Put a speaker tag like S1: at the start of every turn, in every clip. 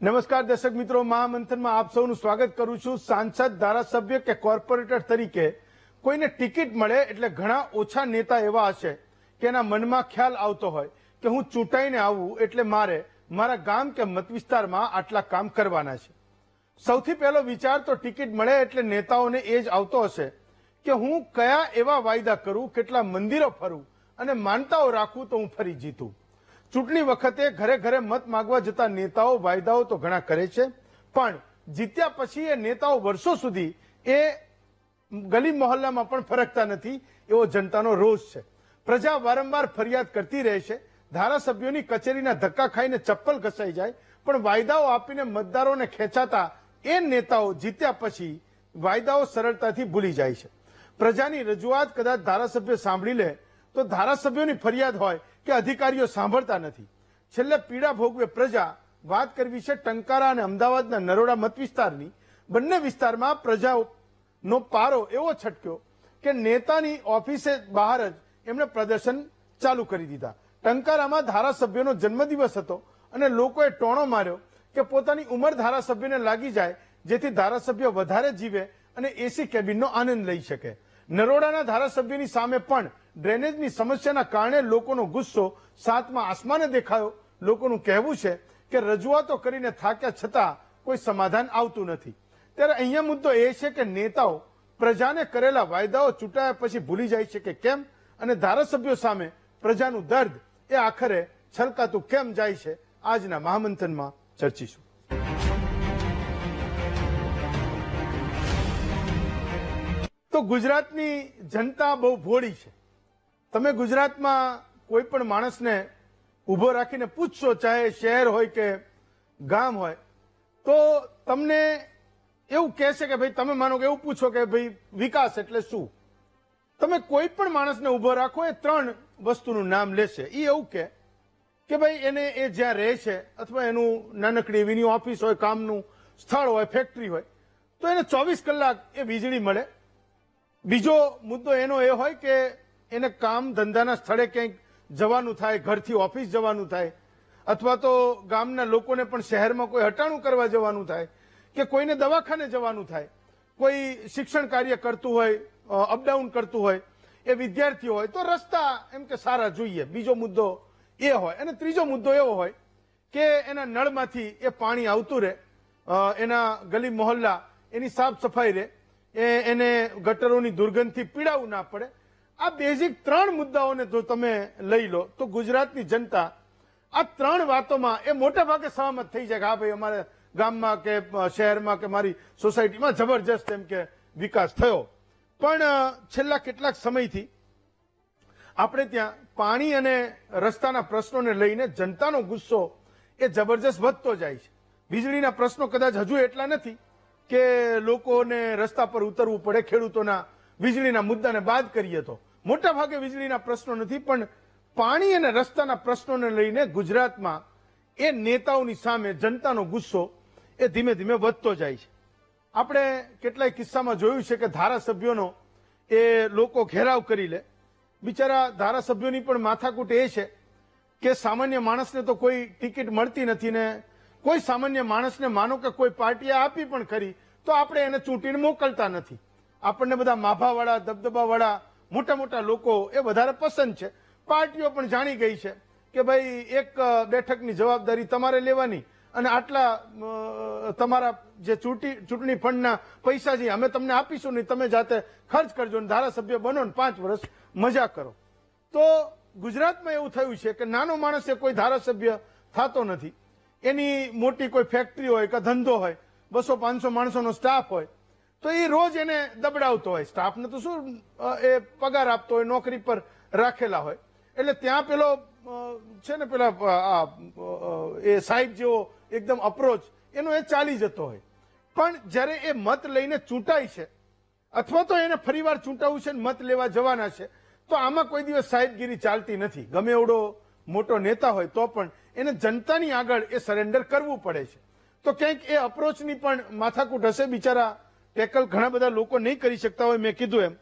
S1: નમસ્કાર દર્શક મિત્રો, મહામંથનમાં આપ સૌનું સ્વાગત કરું છું। સાંસદ, ધારાસભ્ય કે કોર્પોરેટર તરીકે કોઈને ટિકિટ મળે એટલે ઘણા ઓછા નેતા એવા હશે કે એના મનમાં ખ્યાલ આવતો હોય કે હું ચૂંટાઈને આવું એટલે મારે મારા ગામ કે મત વિસ્તારમાં આટલા કામ કરવાના છે। સૌથી પહેલો વિચાર તો ટિકિટ મળે એટલે નેતાઓને એ જ આવતો હશે કે હું કયા એવા વાયદા કરું, કેટલા મંદિરો ફરું અને માનતાઓ રાખું તો હું ફરી જીતું। ચૂંટણી વખતે ઘરે ઘરે મત માંગવા જતા નેતાઓ વાયદાઓ તો ઘણા કરે છે, પણ જીત્યા પછી એ નેતાઓ વર્ષો સુધી એ ગલી મહોલ્લામાં પણ ફરકતા નથી, એવો જનતાનો રોષ છે। પ્રજા વારંવાર ફરિયાદ કરતી રહે છે, ધારાસભ્યોની કચેરીના ધક્કા ખાઈને ચપ્પલ ઘસાઈ જાય, પણ વાયદાઓ આપીને મતદારોને ખેંચાતા એ નેતાઓ જીત્યા પછી વાયદાઓ સરળતાથી ભૂલી જાય છે। પ્રજાની રજૂઆત કદાચ ધારાસભ્ય સાંભળી લે તો ધારાસભ્યોની ફરિયાદ હોય કે અધિકારીઓ સાંભળતા નથી। છેલ્લે પીડા ભોગવે પ્રજા। વાત કરવી છે ટંકારા અને અમદાવાદના નરોડા મત વિસ્તારની। બંને વિસ્તારમાં પ્રજાનો પારો એવો છટક્યો કે નેતાની ઓફિસે બહાર જ એમણે પ્રદર્શન ચાલુ કરી દીધા। ટંકારામાં ધારાસભ્યનો જન્મદિવસ હતો અને લોકોએ ટોણો માર્યો કે પોતાની ઉંમર ધારાસભ્યને લાગી જાય, જેથી ધારાસભ્ય વધારે જીવે અને એસી કેબિનનો આનંદ લઈ શકે। નરોડાના ધારાસભ્યની સામે પણ ડ્રેનેજની સમસ્યાના કારણે લોકોનો ગુસ્સો સાતમા આસમાને દેખાયો। લોકોનું કહેવું છે કે રજૂઆતો કરીને થાક્યા છતાં કોઈ સમાધાન આવતું નથી। ત્યારે અહીંયા મુદ્દો એ છે કે નેતાઓ પ્રજાને કરેલા વાયદાઓ ચૂંટાયા પછી ભૂલી જાય છે કે કેમ, અને ધારાસભ્યો સામે પ્રજાનું દર્દ એ આખરે છલકાતું કેમ જાય છે, આજના મહામંથનમાં ચર્ચીશું। તો ગુજરાતની જનતા બહુ ભોળી છે। તમે ગુજરાતમાં કોઈ પણ માણસને ઉભો રાખીને પૂછશો, ચાહે શહેર હોય કે ગામ હોય, તો તમને એવું કહેશે કે ભાઈ, તમે માનો કે એવું પૂછો કે ભાઈ વિકાસ એટલે શું, તમે કોઈ પણ માણસને ઉભો રાખો એ ત્રણ વસ્તુનું નામ લેશે। એ એવું કે ભાઈ એને એ જ્યાં રહે છે અથવા એનું નાનકડી એવીની ઓફિસ હોય, કામનું સ્થળ હોય, ફેક્ટરી હોય, તો એને 24 કલાક એ વીજળી મળે। બીજો મુદ્દો એનો એ હોય કે એને કામ ધંધાના સ્થળે ક્યાંક જવાનું થાય, ઘરથી ઓફિસ જવાનું થાય, અથવા તો ગામના લોકોને પણ શહેરમાં કોઈ હટાણું કરવા જવાનું થાય, કે કોઈને દવાખાને જવાનું થાય, કોઈ શિક્ષણ કાર્ય કરતું હોય, અપડાઉન કરતું હોય, એ વિદ્યાર્થીઓ હોય તો રસ્તા એમ કે સારા જોઈએ। બીજો મુદ્દો એ હોય। અને ત્રીજો મુદ્દો એવો હોય કે એના નળમાંથી એ પાણી આવતું રહે, એના ગલી મોહલ્લા એની સાફ સફાઈ રહે, એને ગટરોની દુર્ગંધથી પીડાવું ના પડે। આ બેઝિક ત્રણ મુદ્દાઓને જો તમે લઈ લો તો ગુજરાતની જનતા આ ત્રણ વાતોમાં એ મોટા ભાગે સહમત થઈ જાય કે હા ભાઈ, અમારે ગામમાં કે શહેરમાં કે મારી સોસાયટીમાં જબરજસ્ત એમ કે વિકાસ થયો। પણ છેલ્લા કેટલાક સમયથી આપણે ત્યાં પાણી અને રસ્તાના પ્રશ્નોને લઈને જનતાનો ગુસ્સો એ જબરજસ્ત વધતો જાય છે। વીજળીના પ્રશ્નો કદાચ હજુ એટલા નથી કે લોકોને રસ્તા પર ઉતરવું પડે, ખેડૂતોના વીજળીના મુદ્દાને બાદ કરીએ તો મોટા ભાગે વીજળીના પ્રશ્નો નથી, પણ પાણી અને રસ્તાના પ્રશ્નોને લઈને ગુજરાતમાં એ નેતાઓની સામે જનતાનો ગુસ્સો એ ધીમે ધીમે વધતો જાય છે। આપણે કેટલાય કિસ્સામાં જોયું છે કે ધારાસભ્યોનો એ લોકો ઘેરાવ કરી લે। બિચારા ધારાસભ્યોની પણ માથાકૂટ એ છે કે સામાન્ય માણસને તો કોઈ ટિકિટ મળતી નથી ને કોઈ સામાન્ય માણસને માનો કે કોઈ પાર્ટીએ આપી પણ ખરી તો આપણે એને ચૂંટીને મોકલતા નથી। આપણને બધા માભાવાળા, દબદબાવાળા મોટા મોટા લોકો એ વધારે પસંદ છે। પાર્ટીઓ પણ જાણી ગઈ છે કે ભાઈ એક બેઠકની જવાબદારી તમારે લેવાની અને આટલા તમારા જે ચૂંટણી ફંડના પૈસા જે અમે તમને આપીશું નહીં, તમે જાતે ખર્ચ કરજો ને ધારાસભ્ય બનો ને 5 વર્ષ મજા કરો। તો ગુજરાતમાં એવું થયું છે કે નાનો માણસ એ કોઈ ધારાસભ્ય થતો નથી। એની મોટી કોઈ ફેક્ટરી હોય કે ધંધો હોય, 200-500 માણસોનો સ્ટાફ હોય, તો એ રોજ એને દબડાવતો હોય। સ્ટાફને તો શું એ પગાર આપતો હોય, નોકરી પર રાખેલા હોય, એટલે ત્યાં પેલો છે ને પેલા એ સાહેબ જેવો એકદમ અપ્રોચ એનો એ ચાલી જતો હોય। પણ જ્યારે એ મત લઈને ચૂંટાય છે અથવા તો એને ફરીવાર ચૂંટાવું છે, મત લેવા જવાના છે, તો આમાં કોઈ દિવસ સાહેબગીરી ચાલતી નથી। ગમે એવડો મોટો નેતા હોય તો પણ એને જનતાની આગળ એ સરેન્ડર કરવું પડે છે। તો ક્યાંક એ અપ્રોચની પણ માથાકૂટ હશે। બિચારા ટેકલ ઘણા બધા લોકો નહીં કરી શકતા હોય, મેં કીધું એમ,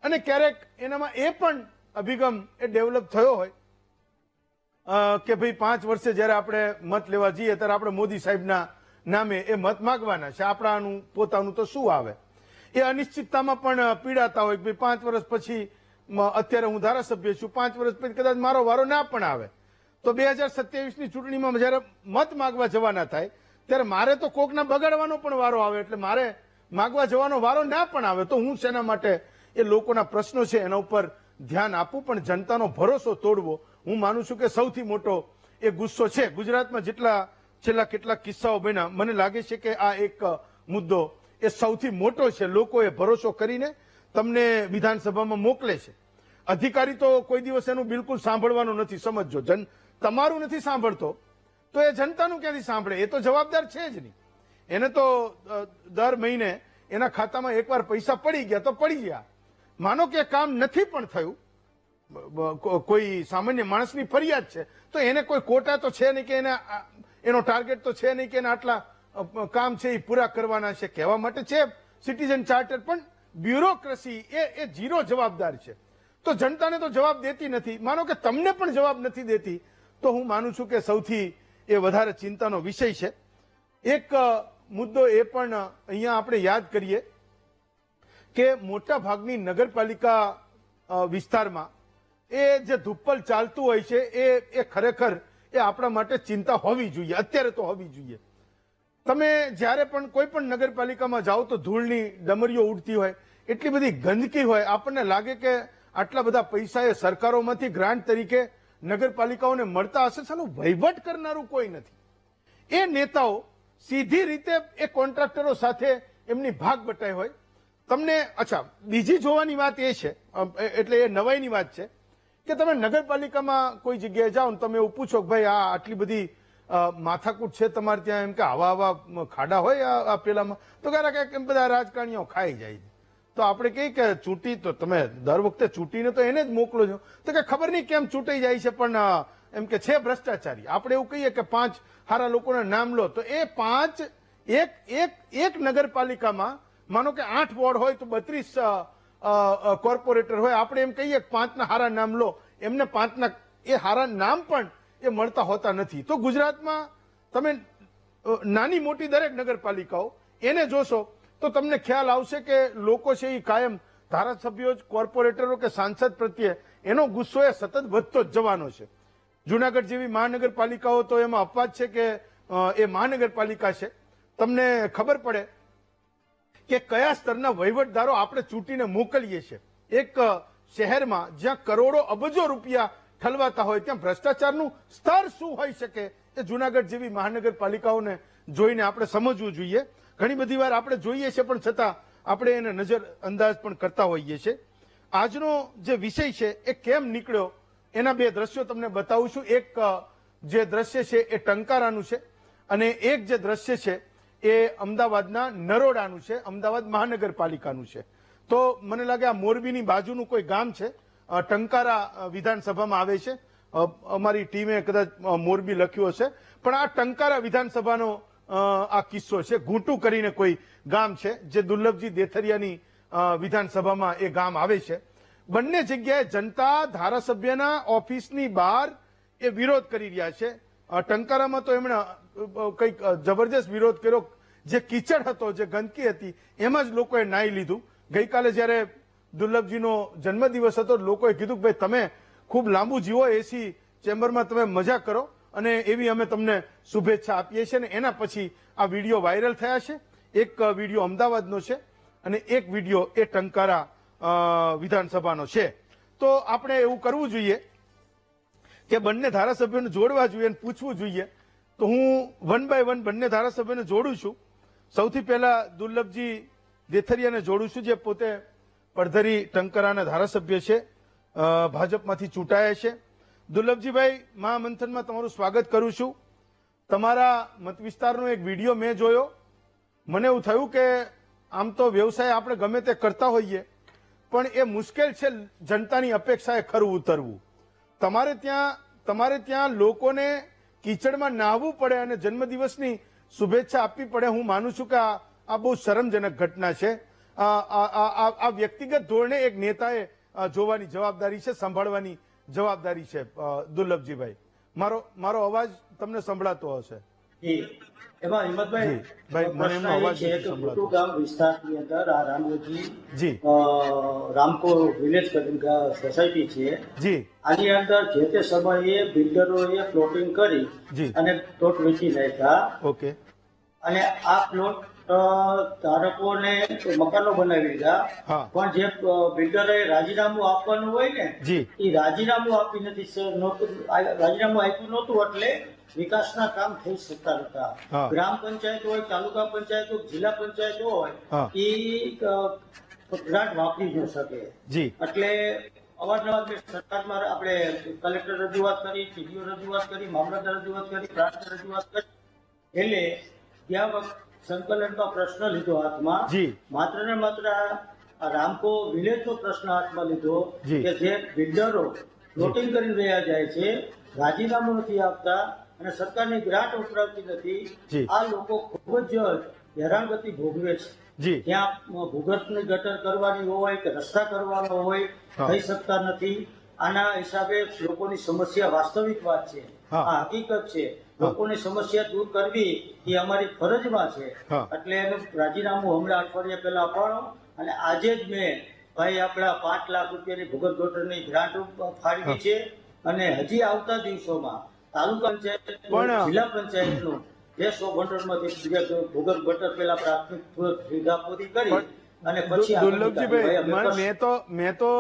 S1: અને ક્યારેક એનામાં એ પણ અભિગમ એ ડેવલપ થયો હોય કે ભાઈ 5 વર્ષે જયારે આપણે મત લેવા જઈએ ત્યારે આપણે મોદી સાહેબના નામે એ મત માગવાના છે, આપણાનું પોતાનું તો શું આવે. એ અનિશ્ચિતતામાં પણ પીડાતા હોય કે ભાઈ 5 વર્ષ પછી અત્યારે હું ધારાસભ્ય છું, 5 વર્ષ પછી કદાચ મારો વારો ના પણ આવે તો 2027ની ચૂંટણીમાં જયારે મત માગવા જવાના થાય ત્યારે મારે તો કોકના બગાડવાનો પણ વારો આવે, એટલે મારે માગવા જવાનો વારો ના પણ આવે તો હું શેના માટે એ લોકોના પ્રશ્નો છે એના ઉપર ધ્યાન આપવું. પણ જનતાનો ભરોસો તોડવો હું માનું છું કે સૌથી મોટો એ ગુસ્સો છે. ગુજરાતમાં જેટલા છેલ્લા કેટલાક કિસ્સાઓ બન્યા, મને લાગે છે કે આ એક મુદ્દો એ સૌથી મોટો છે. લોકોએ ભરોસો કરીને તમને વિધાનસભામાં મોકલે છે. અધિકારી તો કોઈ દિવસ એનું બિલકુલ સાંભળવાનું નથી, સમજજો. તમારું નથી સાંભળતો તો એ જનતાનું ક્યાંથી સાંભળે? એ તો જવાબદાર છે જ નહીં. એને તો દર મહિને એના ખાતામાં એકવાર પૈસા પડી ગયા તો પડી ગયા. માનો કે કામ નથી પણ થયું, કોઈ સામાન્ય માણસની ફરિયાદ છે તો એને કોઈ કોટા તો છે નહીં કે એનો ટાર્ગેટ તો છે નહીં કે એના આટલા કામ છે એ પૂરા કરવાના છે. કહેવા માટે છે સિટીઝન ચાર્ટર, પણ બ્યુરોક્રેસી એ ઝીરો જવાબદાર છે. તો જનતાને તો જવાબ દેતી નથી. માનો કે તમને પણ જવાબ નથી દેતી તો હું માનું છું કે સૌથી એ વધારે ચિંતાનો વિષય છે. એક મુદ્દો એ પણ અહીંયા આપણે યાદ કરીએ કે મોટા ભાગની નગરપાલિકા વિસ્તારમાં એ જે ધુપ્પલ ચાલતું હોય છે એ ખરેખર એ આપણા માટે ચિંતા હોવી જોઈએ, અત્યારે તો હોવી જોઈએ. તમે જ્યારે પણ કોઈ પણ નગરપાલિકામાં જાઓ તો ધૂળની ડમરીઓ ઉડતી હોય, એટલી બધી ગંદકી હોય, આપણને લાગે કે આટલા બધા પૈસા એ સરકારોમાંથી ગ્રાન્ટ તરીકે નગરપાલિકાઓને મળતા હશે, ચાલો વહીવટ કરનારું કોઈ નથી. એ નેતાઓ સીધી રીતે એ કોન્ટ્રાક્ટરો સાથે એમની ભાગ બટાઈ હોય. તમને અચ્છા બીજી જોવાની વાત એ છે, એટલે એ નવાઈની વાત છે કે તમે નગરપાલિકામાં કોઈ જગ્યાએ જાઓ ને તમે એવું પૂછો કે ભાઈ આ આટલી બધી માથાકૂટ છે તમારે ત્યાં, એમ કે આવા ખાડા હોય આ પેલામાં, તો ક્યારેક એમ બધા રાજકારણીઓ ખાઈ જાય છે. તો આપણે કહીએ કે ચૂંટી તો તમે દર વખતે ચૂંટીને તો એને જ મોકલો છો, તો કે ખબર નહીં કેમ ચૂંટાઈ જાય છે, પણ એમ કે છે ભ્રષ્ટાચારી. આપણે એવું કહીએ કે 5 સારા લોકોના નામ લો તો એ 5 એક નગરપાલિકામાં માનો કે 8 વોર્ડ હોય તો 32 કોર્પોરેટર હોય. આપણે એમ કહીએ કે 5ના સારા નામ લો, એમને 5ના એ સારા નામ પણ એ મળતા હોતા નથી. તો ગુજરાતમાં તમે નાની મોટી દરેક નગરપાલિકાઓ એને જોશો તો તમને ખ્યાલ આવશે કે લોકો છે એ કાયમ ધારાસભ્યો, કોર્પોરેટરો કે સાંસદ પ્રત્યે એનો ગુસ્સો એ સતત વધતો જ જવાનો છે. જુનાગઢ જેવી મહાનગરપાલિકાઓ તો એમાં અપવાદ છે કે એ મહાનગરપાલિકા છે. તમને ખબર પડે કે કયા સ્તરના વહીવટદારો આપણે ચૂંટીને મોકલીએ છીએ. એક શહેરમાં જ્યાં કરોડો અબજો રૂપિયા ઠલવાતા હોય ત્યાં ભ્રષ્ટાચારનું સ્તર શું હોઈ શકે એ જુનાગઢ જેવી મહાનગરપાલિકાઓને જોઈને આપણે સમજવું જોઈએ. ઘણી બધી વાર આપણે જોઈએ છીએ પણ છતાં આપણે એને નજર અંદાજ પણ કરતા હોઈએ છીએ. આજનો જે વિષય છે એ કેમ નીકળ્યો એના 2 દ્રશ્યો તમને બતાવું છું. એક જે દ્રશ્ય છે એ ટંકારાનું છે અને એક જે દ્રશ્ય છે એ અમદાવાદના નરોડાનું છે, અમદાવાદ મહાનગરપાલિકાનું છે. તો મને લાગે આ મોરબીની બાજુનું કોઈ ગામ છે, ટંકારા વિધાનસભામાં આવે છે. અમારી ટીમે કદાચ મોરબી લખ્યું હશે, પણ આ ટંકારા વિધાનસભાનો આ કિસ્સો છે. ઘૂંટું કરીને કોઈ ગામ છે જે દુર્લભજી દેથરિયાની વિધાનસભામાં એ ગામ આવે છે. બંને જગ્યાએ જનતા ધારાસભ્યના ઓફિસની બહાર એ વિરોધ કરી રહ્યા છે. ટંકારામાં તો એમણે કંઈક જબરજસ્ત વિરોધ કર્યો. જે કીચડ હતો, જે ગંદકી હતી એમાં જ લોકોએ નાહી લીધું. ગઈકાલે જયારે દુર્લભજીનો જન્મદિવસ હતો લોકોએ કીધું કે ભાઈ તમે ખૂબ લાંબુ જીવો, એસી ચેમ્બરમાં તમે મજા કરો અને એવી અમે તમને શુભેચ્છા આપીએ છીએ. અને એના પછી આ વિડીયો વાયરલ થયા છે. એક વિડીયો અમદાવાદનો છે અને એક વિડીયો એ ટંકારા વિધાનસભાનો છે. તો આપણે એવું કરવું જોઈએ કે બંને ધારાસભ્યોને જોડવા જોઈએ અને પૂછવું જોઈએ. તો હું 1 બાય 1 બંને ધારાસભ્યોને જોડું છું. સૌથી પહેલા દુર્લભજી દેથરિયાને જોડું છું, જે પોતે પડધરી ટંકારાના ધારાસભ્ય છે, ભાજપમાંથી ચૂંટાયા છે. દુર્લભજીભાઈ, મહામંથનમાં તમારું સ્વાગત કરું છું. તમારા મત વિસ્તારનો એક વિડીયો મેં જોયો. મને એવું થયું કે આમ તો વ્યવસાય આપણે ગમે તે કરતા હોઈએ પણ એ મુશ્કેલ છે જનતાની અપેક્ષાએ ખરું ઉતરવું. તમારે ત્યાં લોકોને કીચડમાં નાહવું પડે અને જન્મદિવસની શુભેચ્છા આપવી પડે. હું માનું છું કે આ બહુ શરમજનક ઘટના છે. આ વ્યક્તિગત ધોરણે એક નેતાએ જોવાની જવાબદારી છે, સંભાળવાની જવાબદારી છે. દુર્લભજીભાઈ, મારો અવાજ તમને સંભળાતો હશે?
S2: જી, એમાં હિંમતભાઈ
S1: જી ભાઈ, મને એમનો
S2: પ્રશ્ન એ
S1: અવાજ
S2: છે
S1: નથી
S2: કે
S1: સંભળાતો.
S2: મોટું ગામ વિસ્તારની અંદર આ રામોજી
S1: જી
S2: રામકો વિલેજ કરીને સોસાયટી છે.
S1: જી
S2: આની અંદર જે તે સમયે બિલ્ડરોએ પ્લોટિંગ કરી
S1: જી
S2: અને પ્લોટ વેચી નાખ્યા
S1: ઓકે
S2: અને આ પ્લોટ ધારકોને મકાનો બનાવી દીધા.
S1: હા.
S2: પણ જે બિલ્ડરે રાજીનામું આપવાનું હોય ને
S1: જી
S2: એ રાજીનામું આપી નથી રાજીનામું આપ્યું નહોતું એટલે વિકાસના કામ થઈ શકતા નતા.
S1: હા.
S2: ગ્રામ પંચાયત હોય, તાલુકા પંચાયત હોય, જિલ્લા પંચાયત હોય
S1: હા.
S2: એ ગ્રાન્ટ વાપરી ન શકે.
S1: જી
S2: એટલે અવારનવાર મેં સરકારમાં આપણે કલેક્ટર રજૂઆત કરી, ટીડીઓ રજૂઆત કરી, મામલતદાર રજૂઆત કરી, પ્રાંત રજૂઆત કરી. એટલે ત્યાં સંકલનમાં પ્રશ્ન લીધો હાથમાં.
S1: જી.
S2: માત્ર ને માત્ર આ રામકો વિલેજનો પ્રશ્ન હાથમાં લીધો
S1: જી.
S2: કે જે બિલ્ડરો પ્લોટિંગ કરી રહ્યા જાય છે, રાજીનામું નથી આપતા અને સરકારની ગ્રાન્ટ ઉતરાવતી નથી.
S1: જી.
S2: આ લોકો ખૂબ જ હેરાનગતિ ભોગવે છે.
S1: જી
S2: ત્યાં ભૂગર્ભની ગટર કરવાની હોય કે રસ્તા કરવાનો હોય,
S1: હા.
S2: થઈ શકતા નથી. આના હિસાબે લોકોની સમસ્યા વાસ્તવિક વાત છે,
S1: હા.
S2: આ હકીકત છે. લોકોની સમસ્યા દૂર કરવી એ અમારી ફરજમાં છે.
S1: હા.
S2: એટલે એનું રાજીનામું હમણાં અઠવાડિયા પહેલા અપાણો અને આજે જ મેં ભાઈ આપણા 5 લાખ રૂપિયાની ભૂગર્ભ ગટરની ગ્રાન્ટ ફાળવી છે અને હજી આવતા દિવસોમાં તાલુકા પંચાયત, જિલ્લા પંચાયતનું 200 ગટરમાંથી ભૂગર્ભ ગટર પેલા પ્રાથમિક સુવિધા પૂરી કરી અને પછી
S1: દુર્લભજીભાઈ, મેં તો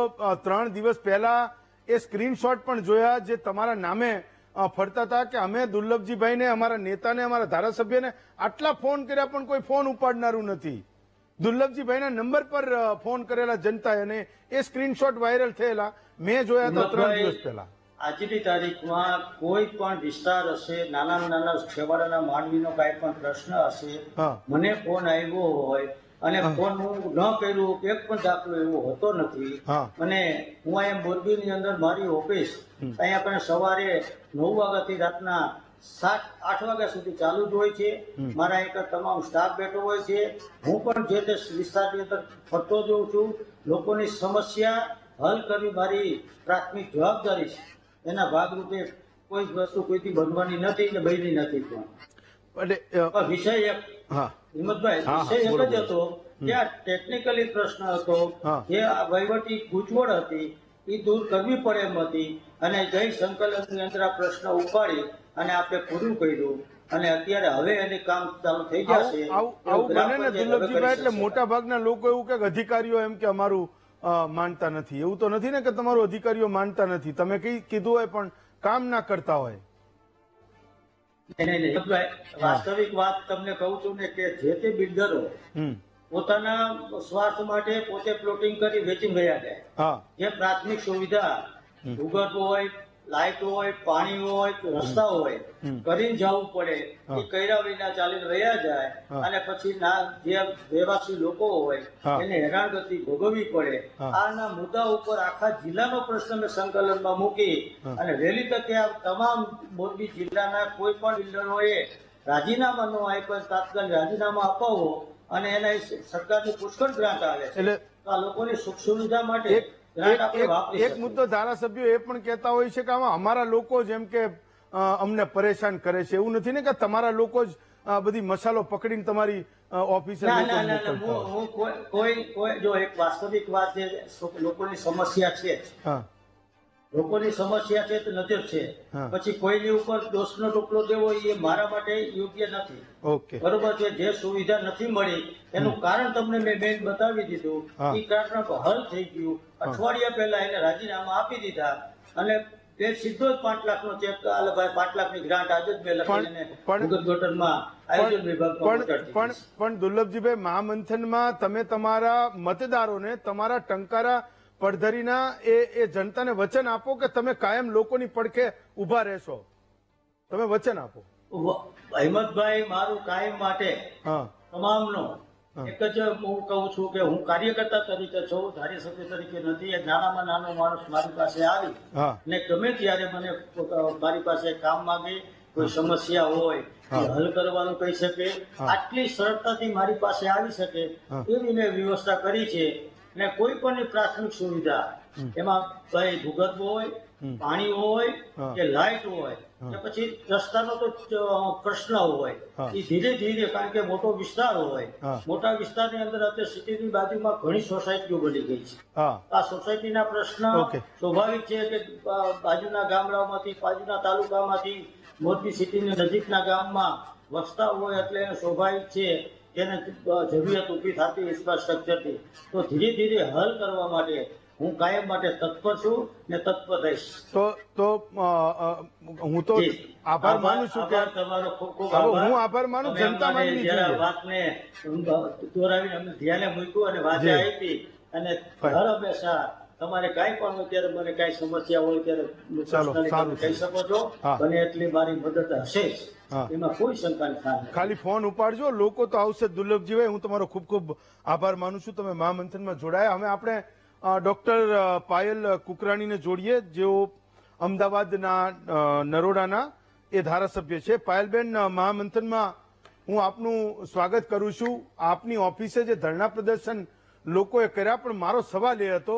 S1: 3 દિવસ પહેલા એ સ્ક્રીનશોટ પણ જોયા જે તમારા નામે ફરતા હતા કે અમે દુર્લભજીભાઈને, અમારા નેતાને, અમારા ધારાસભ્યને આટલા ફોન કર્યા પણ કોઈ ફોન ઉપાડનારું નથી. દુર્લભજીભાઈના નંબર પર ફોન કરેલા જનતાએ અને એ સ્ક્રીનશોટ વાયરલ થયેલા મેં જોયા હતા 3 દિવસ પહેલા.
S2: આજની તારીખમાં કોઈ પણ વિસ્તાર હશે, નાના છેવાડાના માનવીનો કાંઈ પણ પ્રશ્ન હશે,
S1: હા.
S2: મને ફોન આવ્યો હોય અને ફોન હું ન કર્યું એક પણ દાખલો એવો હોતો નથી.
S1: હા.
S2: અને હું અહીંયા મોરબીની અંદર મારી ઓફિસ અહીંયા પણ સવારે 9 વાગ્યાથી રાતના 7-8 વાગ્યા સુધી ચાલુ જ હોય છે. મારા એક તમામ સ્ટાફ બેઠો હોય છે. હું પણ જે તે વિસ્તારની અંદર ફરતો જોઉં છું. લોકોની સમસ્યા હલ કરવી મારી પ્રાથમિક જવાબદારી છે. એના ભાગરૂપે કોઈ વસ્તુ કોઈથી બનવાની નથી ને બની નથી. પણ વિષય એક
S1: હા
S2: હિંમતભાઈ,
S1: હા,
S2: વિષય એક જ
S1: બરોબર.
S2: હતો કે આ ટેકનિકલી પ્રશ્ન હતો,
S1: હા.
S2: જે આ વહીવટી ગૂંચવણ હતી એ દૂર કરવી પડે એમ હતી અને જય સંકલનની અંદર આ પ્રશ્ન ઉપાડી અને આપણે પૂરું કર્યું અને અત્યારે હવે એની કામ ચાલુ થઈ જશે.
S1: આવું બને ને દુર્લભજીભાઈ, એટલે મોટા ભાગના લોકો એવું કે અધિકારીઓ એમ કે અમારું માનતા નથી. એવું તો નથી ને કે તમારું અધિકારીઓ માનતા નથી, તમે કીધું હોય પણ કામ ના કરતા હોય.
S2: નહીં, વાસ્તવિક વાત તમને કહું છું ને કે જે તે બિલ્ડરો પોતાના સ્વાર્થ માટે પોતે પ્લોટિંગ કરી વેચી ગયા છે.
S1: હા
S2: જે પ્રાથમિક સુવિધા ભૂગર્ભ હોય, લાઇટ હોય, પાણી હોય, રસ્તા હોય કરીને જવું પડે એ કર્યા વિના ચાલીને રહ્યા જાય અને પછી જે રહેવાસી લોકો હોય એને હેરાનગતિ ભોગવવી પડે. આના મુદ્દા ઉપર આખા જિલ્લાનો પ્રશ્ન મેં સંકલનમાં મૂકી અને વહેલી તકે આ તમામ મોરબી જિલ્લાના કોઈ પણ બિલ્ડરોએ રાજીનામા ન આપ્યા, તાત્કાલિક રાજીનામા અપાવો અને એના સરકારની પુષ્કળ ગ્રાન્ટ આવે છે.
S1: એટલે
S2: આ લોકોની સુખ સુવિધા માટે
S1: એક મુદ્દો ધારાસભ્યો એ પણ કહેતા હોય છે કે આમાં અમારા લોકો જેમ કે અમને પરેશાન કરે છે. એવું નથી ને કે તમારા લોકો જ બધી મસાલો પકડીને તમારી ઓફિસે
S2: કોઈ જો એક વાસ્તવિક વાત છે, લોકોની સમસ્યા છે, લોકોની સમસ્યા છે તો નજર છે. પછી કોઈની ઉપર દોષનો ટુકડો દેવો એ મારા માટે યોગ્ય નથી.
S1: ઓકે,
S2: બરોબર છે. જે સુવિધા નથી મળી એનું કારણ તમને મેં બેન બતાવી દીધું. એ કારણ હલ થઈ ગયું. અઠવાડિયા પહેલા એને રાજીનામા આપી દીધા અને તે સીધો જ 5 લાખનો ચેક, 5 લાખની ગ્રાન્ટ આજે જ મેં લખીને ભૂગર્ભ ગટરમાં આયોજન વિભાગમાં.
S1: પણ દુર્લભજીભાઈ, મહામંથનમાં તમે તમારા મતદારોને, તમારા ટંકારા પડધરીના એ જનતાને વચન આપો કે તમે કાયમ લોકોની પડખે ઉભા રહેશો. તમે વચન આપો.
S2: હિંમતભાઈ, મારું કાયમ માટે તમામનો એક જ હું કહું છું કે હું કાર્યકર્તા તરીકે છું, ધારાસભ્ય તરીકે નથી. એક નાનામાં નાનો માણસ મારી પાસે આવી ને ગમે ત્યારે મને મારી પાસે કામ માંગે, કોઈ સમસ્યા હોય હલ કરવાનું કહી શકે, આટલી સરળતાથી મારી પાસે આવી શકે એવી મેં વ્યવસ્થા કરી છે. ને કોઈ પણ પ્રાથમિક સુવિધા એમાં ભાઈ ભૂગર્ભ હોય, પાણી હોય કે લાઇટ હોય કે પછી રસ્તાનો તો પ્રશ્ન હોય એ ધીરે ધીરે, કારણ કે મોટો વિસ્તાર હોય, મોટા વિસ્તારની અંદર અત્યારે સિટીની બાજુમાં ઘણી સોસાયટીઓ બની ગઈ છે. આ સોસાયટીના પ્રશ્ન સ્વાભાવિક છે કે બાજુના ગામડાઓમાંથી, બાજુના તાલુકામાંથી મોરબી સિટીની નજીકના ગામમાં વસતા હોય એટલે એને સ્વાભાવિક છે એને જરૂરિયાત ઊભી થતી ઇન્ફ્રાસ્ટ્રક્ચરની. તો ધીરે ધીરે હલ કરવા માટે હું કાયમ માટે તત્પર છું ને તત્પર રહીશ.
S1: તો હું તો આભાર માનું છું કે
S2: તમારો ખૂબ ખૂબ આભાર.
S1: હું આભાર માનું, જનતા માનવી જોઈએ.
S2: વાતને દોરાવીને અમને ધ્યાને મૂક્યું અને વાતે આપી અને હર હંમેશા તમારે કાંઈ પણ હોય ત્યારે મને કાંઈ સમસ્યા હોય ત્યારે તમે કહી શકો છો. બને એટલી મારી મદદ હશે જ, એમાં કોઈ શંકા નથી.
S1: ખાલી ફોન ઉપાડજો, લોકો તો આવશે દુર્લભજીભાઈ. હું તમારો ખૂબ ખૂબ આભાર માનું છું, તમે મહામંથનમાં જોડાયા. હવે આપણે ડોક્ટર પાયલ કુકરાણીને જોડીએ, જેઓ અમદાવાદના નરોડાના એ ધારાસભ્ય છે. પાયલબેન, મહામંથનમાં હું આપનું સ્વાગત કરું છું. આપની ઓફિસે જે ધરણા પ્રદર્શન લોકોએ કર્યા, પણ મારો સવાલ એ હતો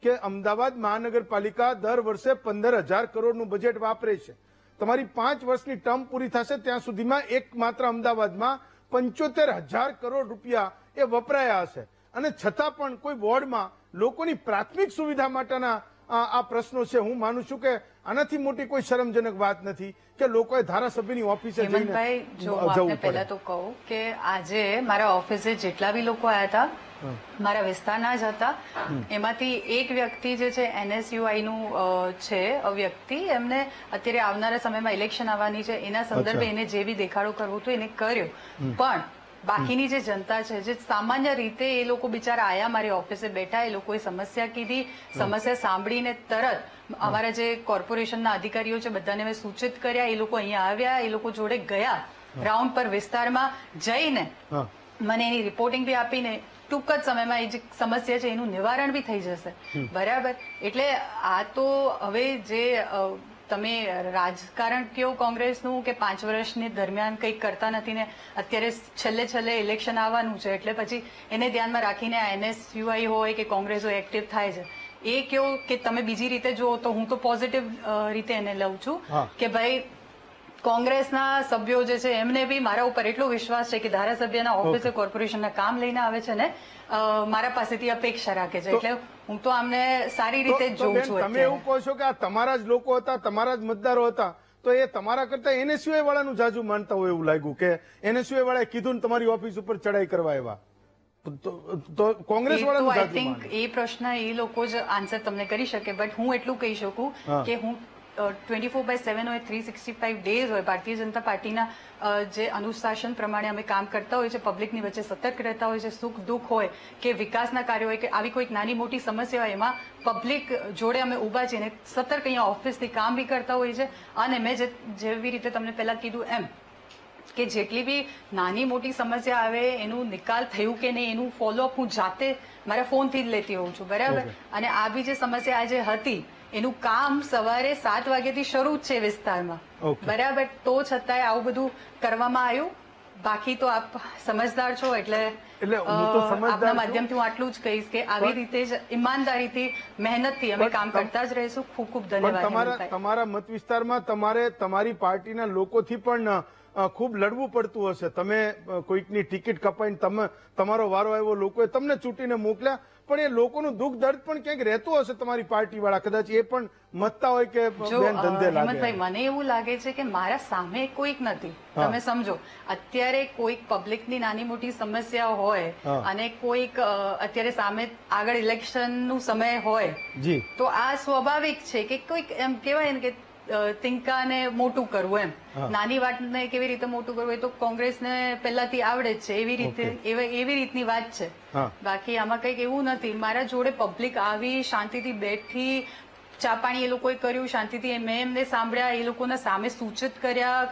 S1: કે અમદાવાદ મહાનગરપાલિકા દર વર્ષે 15,000 કરોડનું બજેટ વાપરે છે. તમારી 5 વર્ષની ટર્મ પૂરી થશે ત્યાં સુધીમાં એકમાત્ર અમદાવાદમાં 75,000 કરોડ રૂપિયા એ વપરાયા હશે, અને છતાં પણ કોઈ વોર્ડમાં લોકોની પ્રાથમિક સુવિધા માટેના આ પ્રશ્નો છે. હું માનું છું કે આનાથી મોટી કોઈ શરમજનક વાત નથી કે લોકોએ ધારાસભ્યની ઓફિસે જઈને જવું પડે.
S3: પહેલા તો કહું કે આજે મારા ઓફિસે જેટલા બી લોકો આવ્યા હતા મારા વિસ્તારના જ હતા. એમાંથી એક વ્યક્તિ જે છે NSUI નું છે વ્યક્તિ, એમને અત્યારે આવનારા સમયમાં ઇલેક્શન આવવાની છે એના સંદર્ભે એને જે બી દેખાડો કરવો હતો એને કર્યો. પણ બાકીની જે જનતા છે, જે સામાન્ય રીતે એ લોકો બિચારા આયા મારી ઓફિસે બેઠા, એ લોકોએ સમસ્યા કીધી, સમસ્યા સાંભળીને તરત અમારા જે કોર્પોરેશનના અધિકારીઓ છે બધાને મેં સૂચિત કર્યા. એ લોકો અહીંયા આવ્યા, એ લોકો જોડે ગયા, રાઉન્ડ પર વિસ્તારમાં જઈને મને એની રિપોર્ટિંગ બી આપીને ટૂંક જ સમયમાં એ જે સમસ્યા છે એનું નિવારણ બી થઈ જશે. બરાબર. એટલે આ તો હવે જે તમે રાજકારણ કયો કોંગ્રેસનું કે 5 વર્ષની દરમિયાન કંઈક કરતા નથી ને અત્યારે છેલ્લે ઇલેક્શન આવવાનું છે એટલે પછી એને ધ્યાનમાં રાખીને NSUI હોય કે કોંગ્રેસ હોય એક્ટિવ થાય છે. એ કયો કે તમે બીજી રીતે જુઓ તો હું તો પોઝિટિવ રીતે એને લઉં છું કે ભાઈ કોંગ્રેસના સભ્યો જે છે એમને બી મારા ઉપર એટલો વિશ્વાસ છે કે ધારાસભ્યના ઓફિસે કોર્પોરેશનના કામ લઈને આવે છે ને મારા પાસેથી અપેક્ષા રાખે છે. એટલે હું તો આમને સારી રીતે જ જોઉં છું.
S1: તમે એવું કહો છો કે આ તમારા જ લોકો હતા, તમારા જ મતદારો હતા, તો એ તમારા કરતા NSUI વાળાનું જાજુ માનતા હોય એવું લાગ્યું કે NSUI વાળાએ કીધું ને તમારી ઓફિસ ઉપર ચડાઈ કરવા એવા. તો કોંગ્રેસ વાળાનું
S3: આઈ થિંક એ પ્રશ્ન એ લોકો જ આન્સર તમને કરી શકે. બટ હું એટલું કહી શકું કે હું 24/7 હોય, 365 ડેઝ હોય, ભારતીય જનતા પાર્ટીના જે અનુશાસન પ્રમાણે અમે કામ કરતા હોય છે, પબ્લિકની વચ્ચે સતર્ક રહેતા હોય છે. સુખ દુઃખ હોય કે વિકાસના કાર્યો હોય કે આવી કોઈક નાની મોટી સમસ્યા હોય, એમાં પબ્લિક જોડે અમે ઉભા છીએ ને સતર્ક અહીંયા ઓફિસથી કામ બી કરતા હોય છે. અને મેં જેવી રીતે તમને પહેલા કીધું એમ કે જેટલી બી નાની મોટી સમસ્યા આવે એનું નિકાલ થયું કે નહીં એનું ફોલોઅપ હું જાતે મારા ફોનથી જ લેતી હોઉં છું. બરાબર. અને આ બી જે સમસ્યા આજે હતી એનું કામ સવારે 7 વાગ્યાથી શરૂ જ છે વિસ્તારમાં. બરાબર. તો છતાંય આવું બધું કરવામાં આવ્યું. બાકી તો આપ સમજદાર છો એટલે આપના માધ્યમથી હું આટલું જ કહીશ કે આવી રીતે જ ઈમાનદારીથી મહેનતથી અમે કામ કરતા જ રહીશું. ખૂબ ખૂબ ધન્યવાદ.
S1: તમારા મત વિસ્તારમાં તમારે તમારી પાર્ટીના લોકોથી પણ ખૂબ લડવું પડતું હશે. તમે કોઈકની ટિકિટ કપાઈને તમારો વારો આવ્યો, લોકોએ તમને ચૂંટીને મોકલ્યા, પણ એ લોકોનું દુઃખ દર્દ પણ ક્યાંક રહેતું હશે. તમારી પાર્ટી વાળા કદાચ એ પણ મતતા હોય કે બેન ધંધે લાગે.
S3: મને એવું લાગે છે કે મારા સામે કોઈક નથી. તમે સમજો, અત્યારે કોઈક પબ્લિકની નાની મોટી સમસ્યા હોય અને કોઈક અત્યારે સામે આગળ ઇલેક્શનનું સમય હોય તો આ સ્વાભાવિક છે કે કોઈક એમ કહેવાય ને કે તિંકાને મોટું કરવું, એમ નાની વાતને કેવી રીતે મોટું કરવું એ તો કોંગ્રેસને પહેલાથી આવડે જ છે. એવી રીતની વાત છે. બાકી આમાં કંઈક એવું નથી. મારા જોડે પબ્લિક આવી, શાંતિથી બેઠી, ચા પાણી એ લોકોએ કર્યું શાંતિથી. મેં એમને સાંભળ્યા, એ લોકોના સામે સૂચિત કર્યા,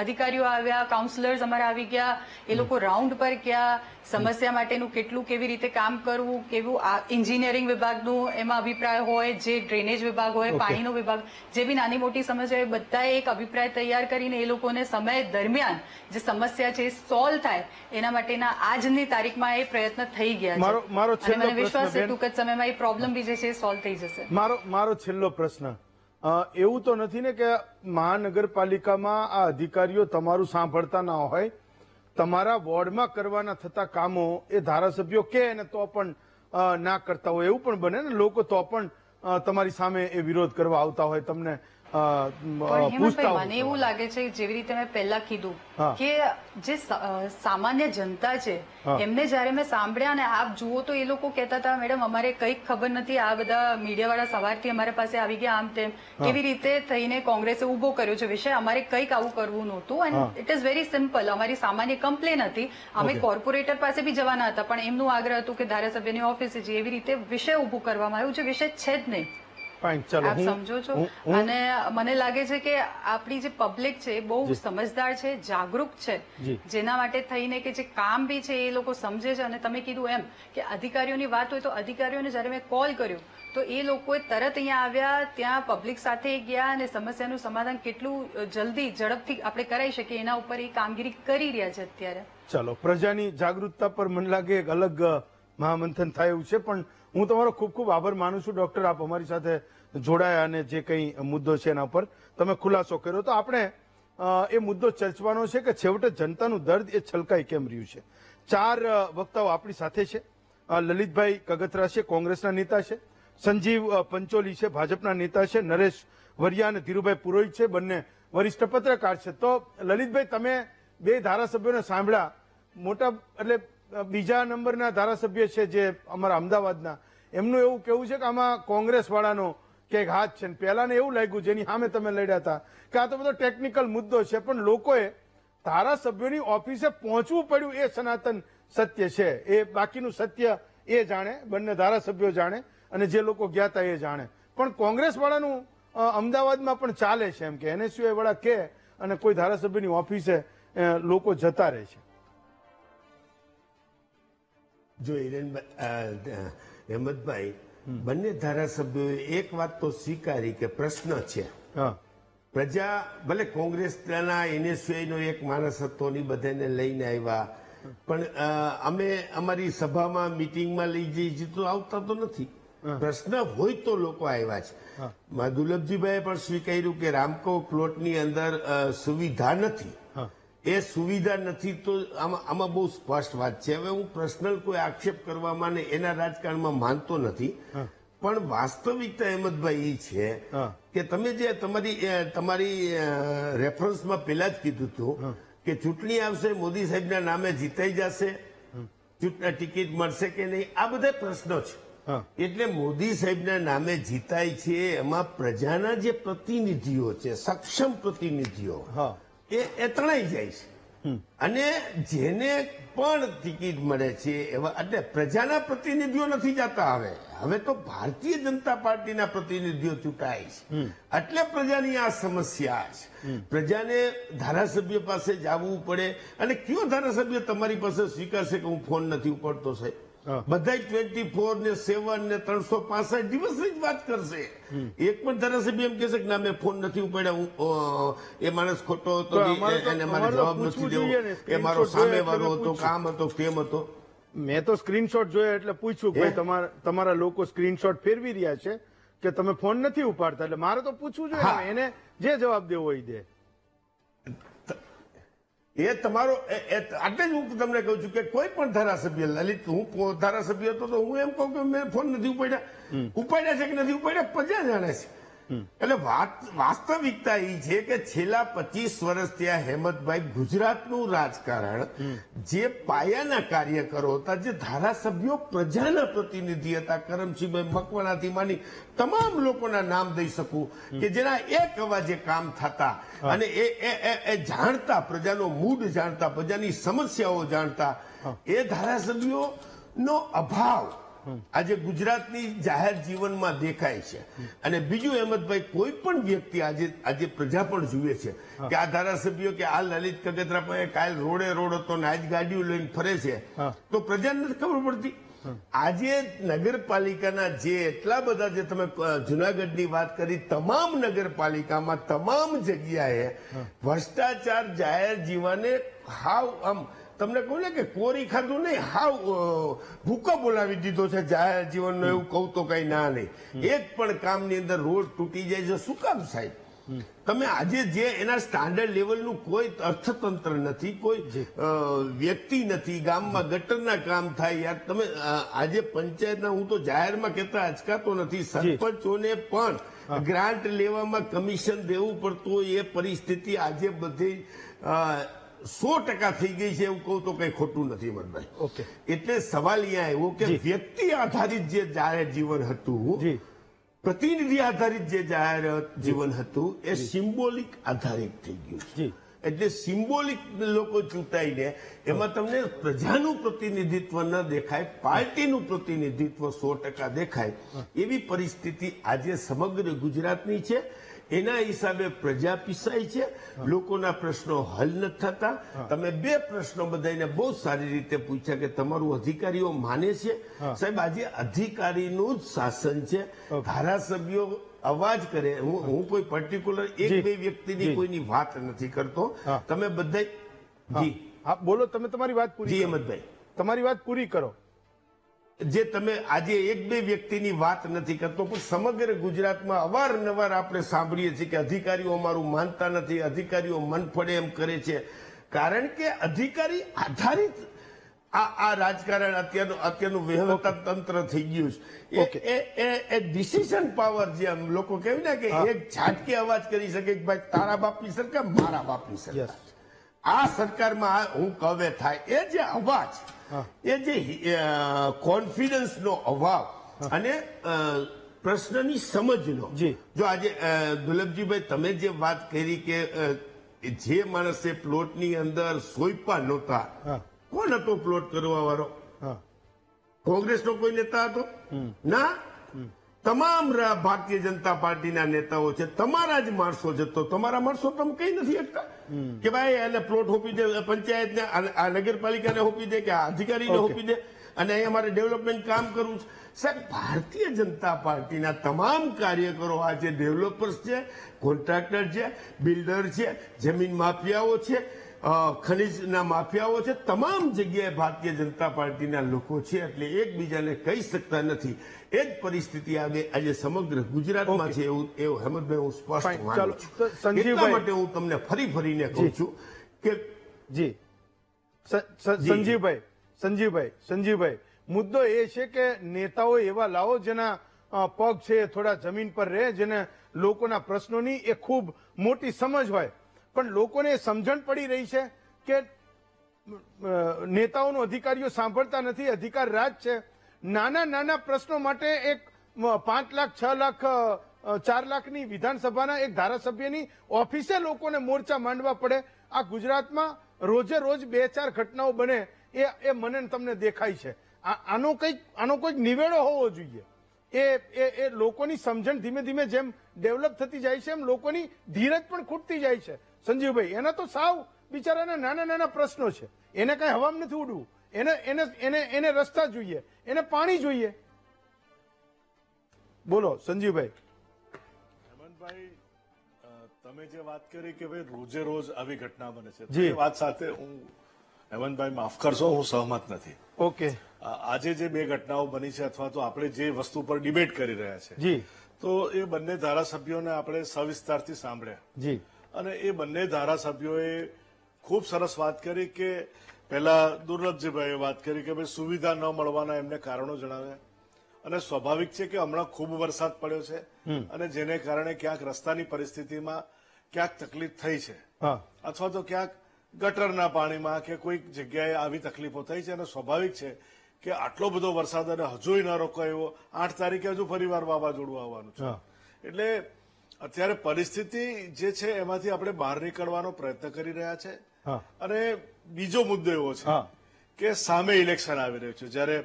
S3: અધિકારીઓ આવ્યા, કાઉન્સિલર્સ અમારા આવી ગયા, એ લોકો રાઉન્ડ પર ગયા, સમસ્યા માટેનું કેટલું કેવી રીતે કામ કરવું, કેવું એન્જિનિયરિંગ વિભાગનું એમાં અભિપ્રાય હોય, જે ડ્રેનેજ વિભાગ હોય, પાણીનો વિભાગ, જે બી નાની મોટી સમસ્યા હોય બધાએ એક અભિપ્રાય તૈયાર કરીને એ લોકોને સમય દરમિયાન જે સમસ્યા છે એ સોલ્વ થાય એના માટેના આજની તારીખમાં એ પ્રયત્ન થઈ ગયા છે. મને વિશ્વાસ છે ટૂંક જ સમયમાં એ પ્રોબ્લેમ બી જે છે એ સોલ્વ થઈ જશે.
S1: મારો છેલ્લો પ્રશ્ન, એવું તો નથી ને કે મહાનગરપાલિકામાં આ અધિકારીઓ તમારું સાંભળતા ના હોય, તમારા વોર્ડમાં કરવાના થતા કામો એ ધારાસભ્યો કે ને તો પણ ના કરતા હોય, એવું પણ બને ને, લોકો તો પણ તમારી સામે એ વિરોધ કરવા આવતા હોય, તમને
S3: પણ
S1: પૂછતા
S3: હેમંતભાઈ,
S1: હોય.
S3: મને એવું લાગે છે જેવી રીતે મેં પહેલા કીધું
S1: હા.
S3: કે જે સામાન્ય જનતા છે
S1: હા.
S3: એમને જયારે મેં સાંભળ્યા ને આપ જુઓ તો એ લોકો કહેતા હતા મેડમ અમારે કંઈક ખબર નથી, આ બધા મીડિયા વાળા સવારથી અમારા પાસે આવી ગયા, આમ તેમ કેવી રીતે થઈને કોંગ્રેસે ઉભો કર્યો છે વિષય, અમારે કંઈક આવું કરવું નહોતું.
S1: હા.
S3: And it is very simple. અમારી સામાન્ય કમ્પ્લેન હતી, અમે
S1: Okay.
S3: કોર્પોરેટર પાસે બી જવાના હતા, પણ એમનું આગ્રહ હતું કે ધારાસભ્યની ઓફિસે જઈએ, એવી રીતે વિષય ઉભું કરવામાં આવ્યું છે, વિષય છે જ નહીં.
S1: ફાઇન, ચાલો
S3: આપ સમજો છો. અને મને લાગે છે કે આપણી જે પબ્લિક છે એ બહુ સમજદાર છે, જાગૃત છે,
S1: જી.
S3: જેના માટે થઈને કે જે કામ બી છે એ લોકો સમજે છે. અને તમે કીધું એમ કે અધિકારીઓની વાત હોય તો અધિકારીઓને જયારે મેં કોલ કર્યો તો એ લોકોએ તરત અહીંયા આવ્યા, ત્યાં પબ્લિક સાથે ગયા અને સમસ્યાનું સમાધાન કેટલું જલ્દી ઝડપથી આપણે કરાવી શકીએ એના ઉપર એ કામગીરી કરી રહ્યા છે અત્યારે.
S1: ચાલો, પ્રજાની જાગૃતતા પર મને લાગે એક અલગ મહામંથન થાય એવું છે, પણ હું તમારો ખૂબ ખૂબ આભાર માનું છું ડોક્ટર, આપ અમારી સાથે જોડાયા અને જે કંઈ મુદ્દો છે એના પર તમે ખુલાસો કર્યો. તો આપણે એ મુદ્દો ચર્ચવાનો છે કે છેવટે જનતાનું દર્દ એ છલકાઈ કેમ રહ્યું છે. 4 વક્તાઓ આપણી સાથે છે. લલિતભાઈ કગથરા છે, કોંગ્રેસના નેતા છે. સંજીવ પંચોલી છે, ભાજપના નેતા છે. નરેશ વરિયા અને ધીરુભાઈ પુરોહિત છે, બંને વરિષ્ઠ પત્રકાર છે. તો લલિતભાઈ, તમે 2 ધારાસભ્યોને સાંભળ્યા, મોટા એટલે બીજા નંબરના ધારાસભ્ય છે જે અમારા અમદાવાદના, એમનું એવું કેવું છે કે આમાં કોંગ્રેસ વાળાનો ક્યાંક હાથ છે. પહેલાને એવું લાગ્યું જેની સામે તમે લડ્યા હતા કે આ તો બધો ટેકનિકલ મુદ્દો છે, પણ લોકોએ ધારાસભ્યોની ઓફિસે પહોંચવું પડ્યું એ સનાતન સત્ય છે. એ બાકીનું સત્ય એ જાણે, બંને ધારાસભ્યો જાણે અને જે લોકો ગયા હતા એ જાણે. પણ કોંગ્રેસ વાળાનું અમદાવાદમાં પણ ચાલે છે એમ કે એનએસયુઆઈ વાળા કે અને કોઈ ધારાસભ્યની ઓફિસે લોકો જતા રહે છે.
S4: જો હેમંતભાઈ, બંને ધારાસભ્યોએ એક વાત તો સ્વીકારી કે પ્રશ્ન છે.
S1: હા,
S4: પ્રજા ભલે કોંગ્રેસના એનએસયુઆઈ નો એક માણસ હતો ની બધાને લઈને આવ્યા, પણ અમે અમારી સભામાં મિટિંગમાં લઈ જઈએ તો આવતા તો નથી. પ્રશ્ન હોય તો લોકો આવ્યા છે. દુર્લભજીભાઈએ પણ સ્વીકાર્યું કે રામકો પ્લોટની અંદર સુવિધા નથી. એ સુવિધા નથી તો આમાં બહુ સ્પષ્ટ વાત છે. હવે હું પર્સનલ કોઈ આક્ષેપ કરવામાં ને એના રાજકારણમાં માનતો નથી, પણ વાસ્તવિકતા હેમંતભાઈ એ છે કે તમે જે તમારી રેફરન્સમાં પહેલા જ કીધું હતું કે ચૂંટણી આવશે, મોદી સાહેબના નામે જીતાઈ જશે, ટિકિટ મળશે કે નહીં, આ બધા પ્રશ્નો છે. એટલે મોદી સાહેબના નામે જીતાય છે એમાં પ્રજાના જે પ્રતિનિધિઓ છે, સક્ષમ પ્રતિનિધિઓ, એ તણાઈ જાય છે. અને જેને પણ ટિકિટ મળે છે એવા એટલે પ્રજાના પ્રતિનિધિઓ નથી જતા. હવે તો ભારતીય જનતા પાર્ટીના પ્રતિનિધિઓ ચૂંટાય છે. એટલે પ્રજાની આ સમસ્યા છે. પ્રજાને ધારાસભ્ય પાસે જવું પડે. અને કયો ધારાસભ્ય તમારી પાસે સ્વીકારશે કે હું ફોન નથી ઉપાડતો સાહેબ? બધા 24 ને 7 ને 365 દિવસની જ વાત કરશે. એક પણ ધારાસભ્ય એમ કહેશે કે ના મેં ફોન નથી ઉપાડ્યા, એ માણસ ખોટો હતો, એને મારે જવાબ નથી દેવો, એ મારો સામેવાળો હતો, કામ હતો, કેમ હતો.
S1: મેં તો સ્ક્રીનશોટ જોયા એટલે પૂછ્યું કે તમારા લોકો સ્ક્રીનશોટ ફેરવી રહ્યા છે કે તમે ફોન નથી ઉપાડતા, એટલે મારે તો પૂછવું જોઈએ, એને જે જવાબ દેવો હોય દે.
S4: એ તમારો એટલે જ હું તમને કહું છું કે કોઈ પણ ધારાસભ્ય, લલિત હું ધારાસભ્ય હતો તો હું એમ કહું કે મેં ફોન નથી ઉપાડ્યા છે કે નથી ઉપાડ્યા, પ્રજા જાણે છે. એટલે વાસ્તવિકતા એ છે કે છેલ્લા 25 વર્ષથી આ હેમંતભાઈ ગુજરાતનું રાજકારણ જે પાયાના કાર્યકરો હતા, જે ધારાસભ્યો પ્રજાના પ્રતિનિધિ હતા, કરમસિંહભાઈ મકવાણાથી માંડી તમામ લોકોના નામ દઈ શકું કે જેના એક અવાજે કામ થતા અને એ જાણતા, પ્રજાનો મૂડ જાણતા, પ્રજાની સમસ્યાઓ જાણતા, એ ધારાસભ્યોનો અભાવ આજે ગુજરાતની જાહેર જીવનમાં દેખાય છે. અને બીજું હેમંતભાઈ, કોઈ પણ વ્યક્તિ આજે પ્રજા પણ જુએ છે કે આ ધારાસભ્યો કે આ લલિત કગથરા પાસે કાલ રોડ હતો ને આજ ગાડીઓ લઈને ફરે છે, તો પ્રજાને નથી ખબર પડતી. આજે નગરપાલિકાના જે એટલા બધા, જે તમે જુનાગઢની વાત કરી, તમામ નગરપાલિકામાં તમામ જગ્યાએ ભ્રષ્ટાચાર જાહેર જીવને હાવ આમ તમને કહું ને કે કોરી ખાધું નહીં, હાવ ભૂકો બોલાવી દીધો છે જાહેર જીવનનો, એવું કહું તો કઈ ના નહીં. એક પણ કામની અંદર રોડ તૂટી જાય છે. શું કામ સાહેબ? તમે આજે જે એના સ્ટાન્ડર્ડ લેવલનું કોઈ અર્થતંત્ર નથી, કોઈ વ્યક્તિ નથી, ગામમાં ગટરના કામ થાય. યાર તમે આજે પંચાયતના, હું તો જાહેરમાં કહેતા અચકાતો નથી, સરપંચોને પણ ગ્રાન્ટ લેવામાં કમિશન દેવું પડતું હોય એ પરિસ્થિતિ આજે બધી 100% થઈ ગઈ છે, એવું કહું તો કઈ ખોટું નથી હેમંતભાઈ.
S1: ઓકે.
S4: એટલે સવાલ અહીંયા આવ્યો કે વ્યક્તિ આધારિત જે જાહેર જીવન હતું, પ્રતિનિધિ આધારિત જે જાહેર જીવન હતું, એ સિમ્બોલિક આધારિત થઈ ગયું છે. એટલે સિમ્બોલિક લોકો ચૂંટાઈને એમાં તમને પ્રજાનું પ્રતિનિધિત્વ ન દેખાય, પાર્ટીનું પ્રતિનિધિત્વ 100% દેખાય, એવી પરિસ્થિતિ આજે સમગ્ર ગુજરાતની છે. એના હિસાબે પ્રજા પીસાય છે, લોકોના પ્રશ્નો હલ નથી થતા. તમે 2 પ્રશ્નો બધાને બહુ સારી રીતે પૂછ્યા કે તમારું અધિકારીઓ માને છે. સાહેબ, આજે અધિકારીનું જ શાસન છે. ધારાસભ્યો અવાજ કરે, હું કોઈ પર્ટિક્યુલર 1-2 વ્યક્તિની કોઈની વાત નથી કરતો. તમે બધા જી
S1: હા બોલો, તમે તમારી વાત પૂરી.
S4: જી હેમંતભાઈ,
S1: તમારી વાત પૂરી કરો.
S4: જે તમે આજે 1-2 વ્યક્તિની વાત નથી કરતો, પણ સમગ્ર ગુજરાતમાં અવારનવાર આપણે સાંભળીએ છીએ કે અધિકારીઓ અમારું માનતા નથી, અધિકારીઓ મન ફળે એમ કરે છે. કારણ કે અધિકારી આધારિત આ રાજકારણ અત્યારનું વહીવટ તંત્ર થઈ ગયું છે. એ ડિસિઝન પાવર, જે લોકો કહેવાય ને કે એક ઝાટકે અવાજ કરી શકે કે ભાઈ તારા બાપની સરકાર, મારા બાપની સરકાર, આ સરકારમાં હું કવે થાય, એ જે અવાજ, એ જે કોન્ફિડન્સનો અભાવ અને પ્રશ્નની સમજનો. જો આજે દુર્લભજીભાઈ તમે જે વાત કરી કે જે માણસે પ્લોટની અંદર સોંપ્યા નહોતા, કોણ હતો પ્લોટ કરવા વાળો? કોંગ્રેસનો કોઈ નેતા હતો? ના, તમામ ભારતીય જનતા પાર્ટીના નેતાઓ છે, તમારા જ માણસો છે. તો તમારા માણસો તમે કઈ નથી શકતા કે ભાઈ એને પ્લોટ હોપી દે, પંચાયતને, આ નગરપાલિકાને હોપી દે કે આ અધિકારીને હોપી દે, અને અહીંયા મારે ડેવલપમેન્ટ કામ કરવું છે. સાહેબ, ભારતીય જનતા પાર્ટીના તમામ કાર્યકરો આજે ડેવલપર્સ છે, કોન્ટ્રાક્ટર છે, બિલ્ડર છે, જમીન માફિયાઓ છે, ખનીજના માફિયાઓ છે. તમામ જગ્યાએ ભારતીય જનતા પાર્ટીના લોકો છે. એટલે એકબીજાને કહી શકતા નથી. એ જ પરિસ્થિતિ આજે સમગ્ર ગુજરાતમાં છે. એવું હેમંતભાઈ હું સ્પષ્ટ માનું છું. એટલા માટે હું તમને ફરીને કહું છું કે
S1: જી સંજીવભાઈ, મુદ્દો એ છે કે નેતાઓ એવા લાવો જેના પગ છે થોડા જમીન પર રહે, જેને લોકોના પ્રશ્નોની એ ખૂબ મોટી સમજ હોય. પણ લોકોને સમજણ પડી રહી છે કે નેતાઓનો અધિકારીઓ સાંભળતા નથી, અધિકાર રાજ છે. નાના પ્રશ્નો માટે એક 5 લાખ, 6 લાખ, 4 લાખની વિધાનસભાના એક ધારાસભ્યની ઓફિસે લોકોને મોરચા માંડવા પડે. આ ગુજરાતમાં રોજે રોજ 2-4 ઘટનાઓ બને, એ મને તમને દેખાય છે. આનો કોઈક નિવેડો હોવો જોઈએ. એ લોકોની સમજણ ધીમે ધીમે જેમ ડેવલપ થતી જાય છે, એમ લોકોની ધીરજ પણ ખૂટતી જાય છે. સંજીવભાઈ, એના તો સાવ બિચારાના નાના પ્રશ્નો છે, એને કઈ હવામાં નથી ઉડવું. એને રસ્તા જોઈએ, એને પાણી જોઈએ. બોલો સંજીવભાઈ.
S5: હેમંતભાઈ, તમે જે વાત કરી કે ભાઈ રોજે રોજ આવી ઘટના બને છે, એ વાત સાથે હું હેમંતભાઈ માફ કરશો, હું સહમત નથી.
S1: ઓકે.
S5: આજે જે 2 ઘટનાઓ બની છે, અથવા તો આપણે જે વસ્તુ પર ડિબેટ કરી રહ્યા છે, તો એ બંને ધારાસભ્યોને આપણે સવિસ્તારથી સાંભળ્યા.
S1: જી.
S5: અને એ બંને ધારાસભ્યોએ ખૂબ સરસ વાત કરી કે પહેલા દુર્લભજીભાઈએ વાત કરી કે ભાઈ સુવિધા ન મળવાના એમને કારણો જણાવ્યા. અને સ્વાભાવિક છે કે હમણાં ખૂબ વરસાદ પડ્યો છે, અને જેને કારણે ક્યાંક રસ્તાની પરિસ્થિતિમાં ક્યાંક તકલીફ થઈ છે, અથવા તો ક્યાંક ગટરના પાણીમાં કે કોઈક જગ્યાએ આવી તકલીફો થઈ છે. અને સ્વાભાવિક છે કે આટલો બધો વરસાદ અને હજુય ન રોકાયો, 8 તારીખે હજુ ફરીવાર વાવાઝોડું આવવાનું છે. એટલે અત્યારે પરિસ્થિતિ જે છે એમાંથી આપણે બહાર નીકળવાનો પ્રયત્ન કરી રહ્યા છે. અને બીજો મુદ્દો એવો છે કે સામે ઇલેક્શન આવી રહ્યું છે. જયારે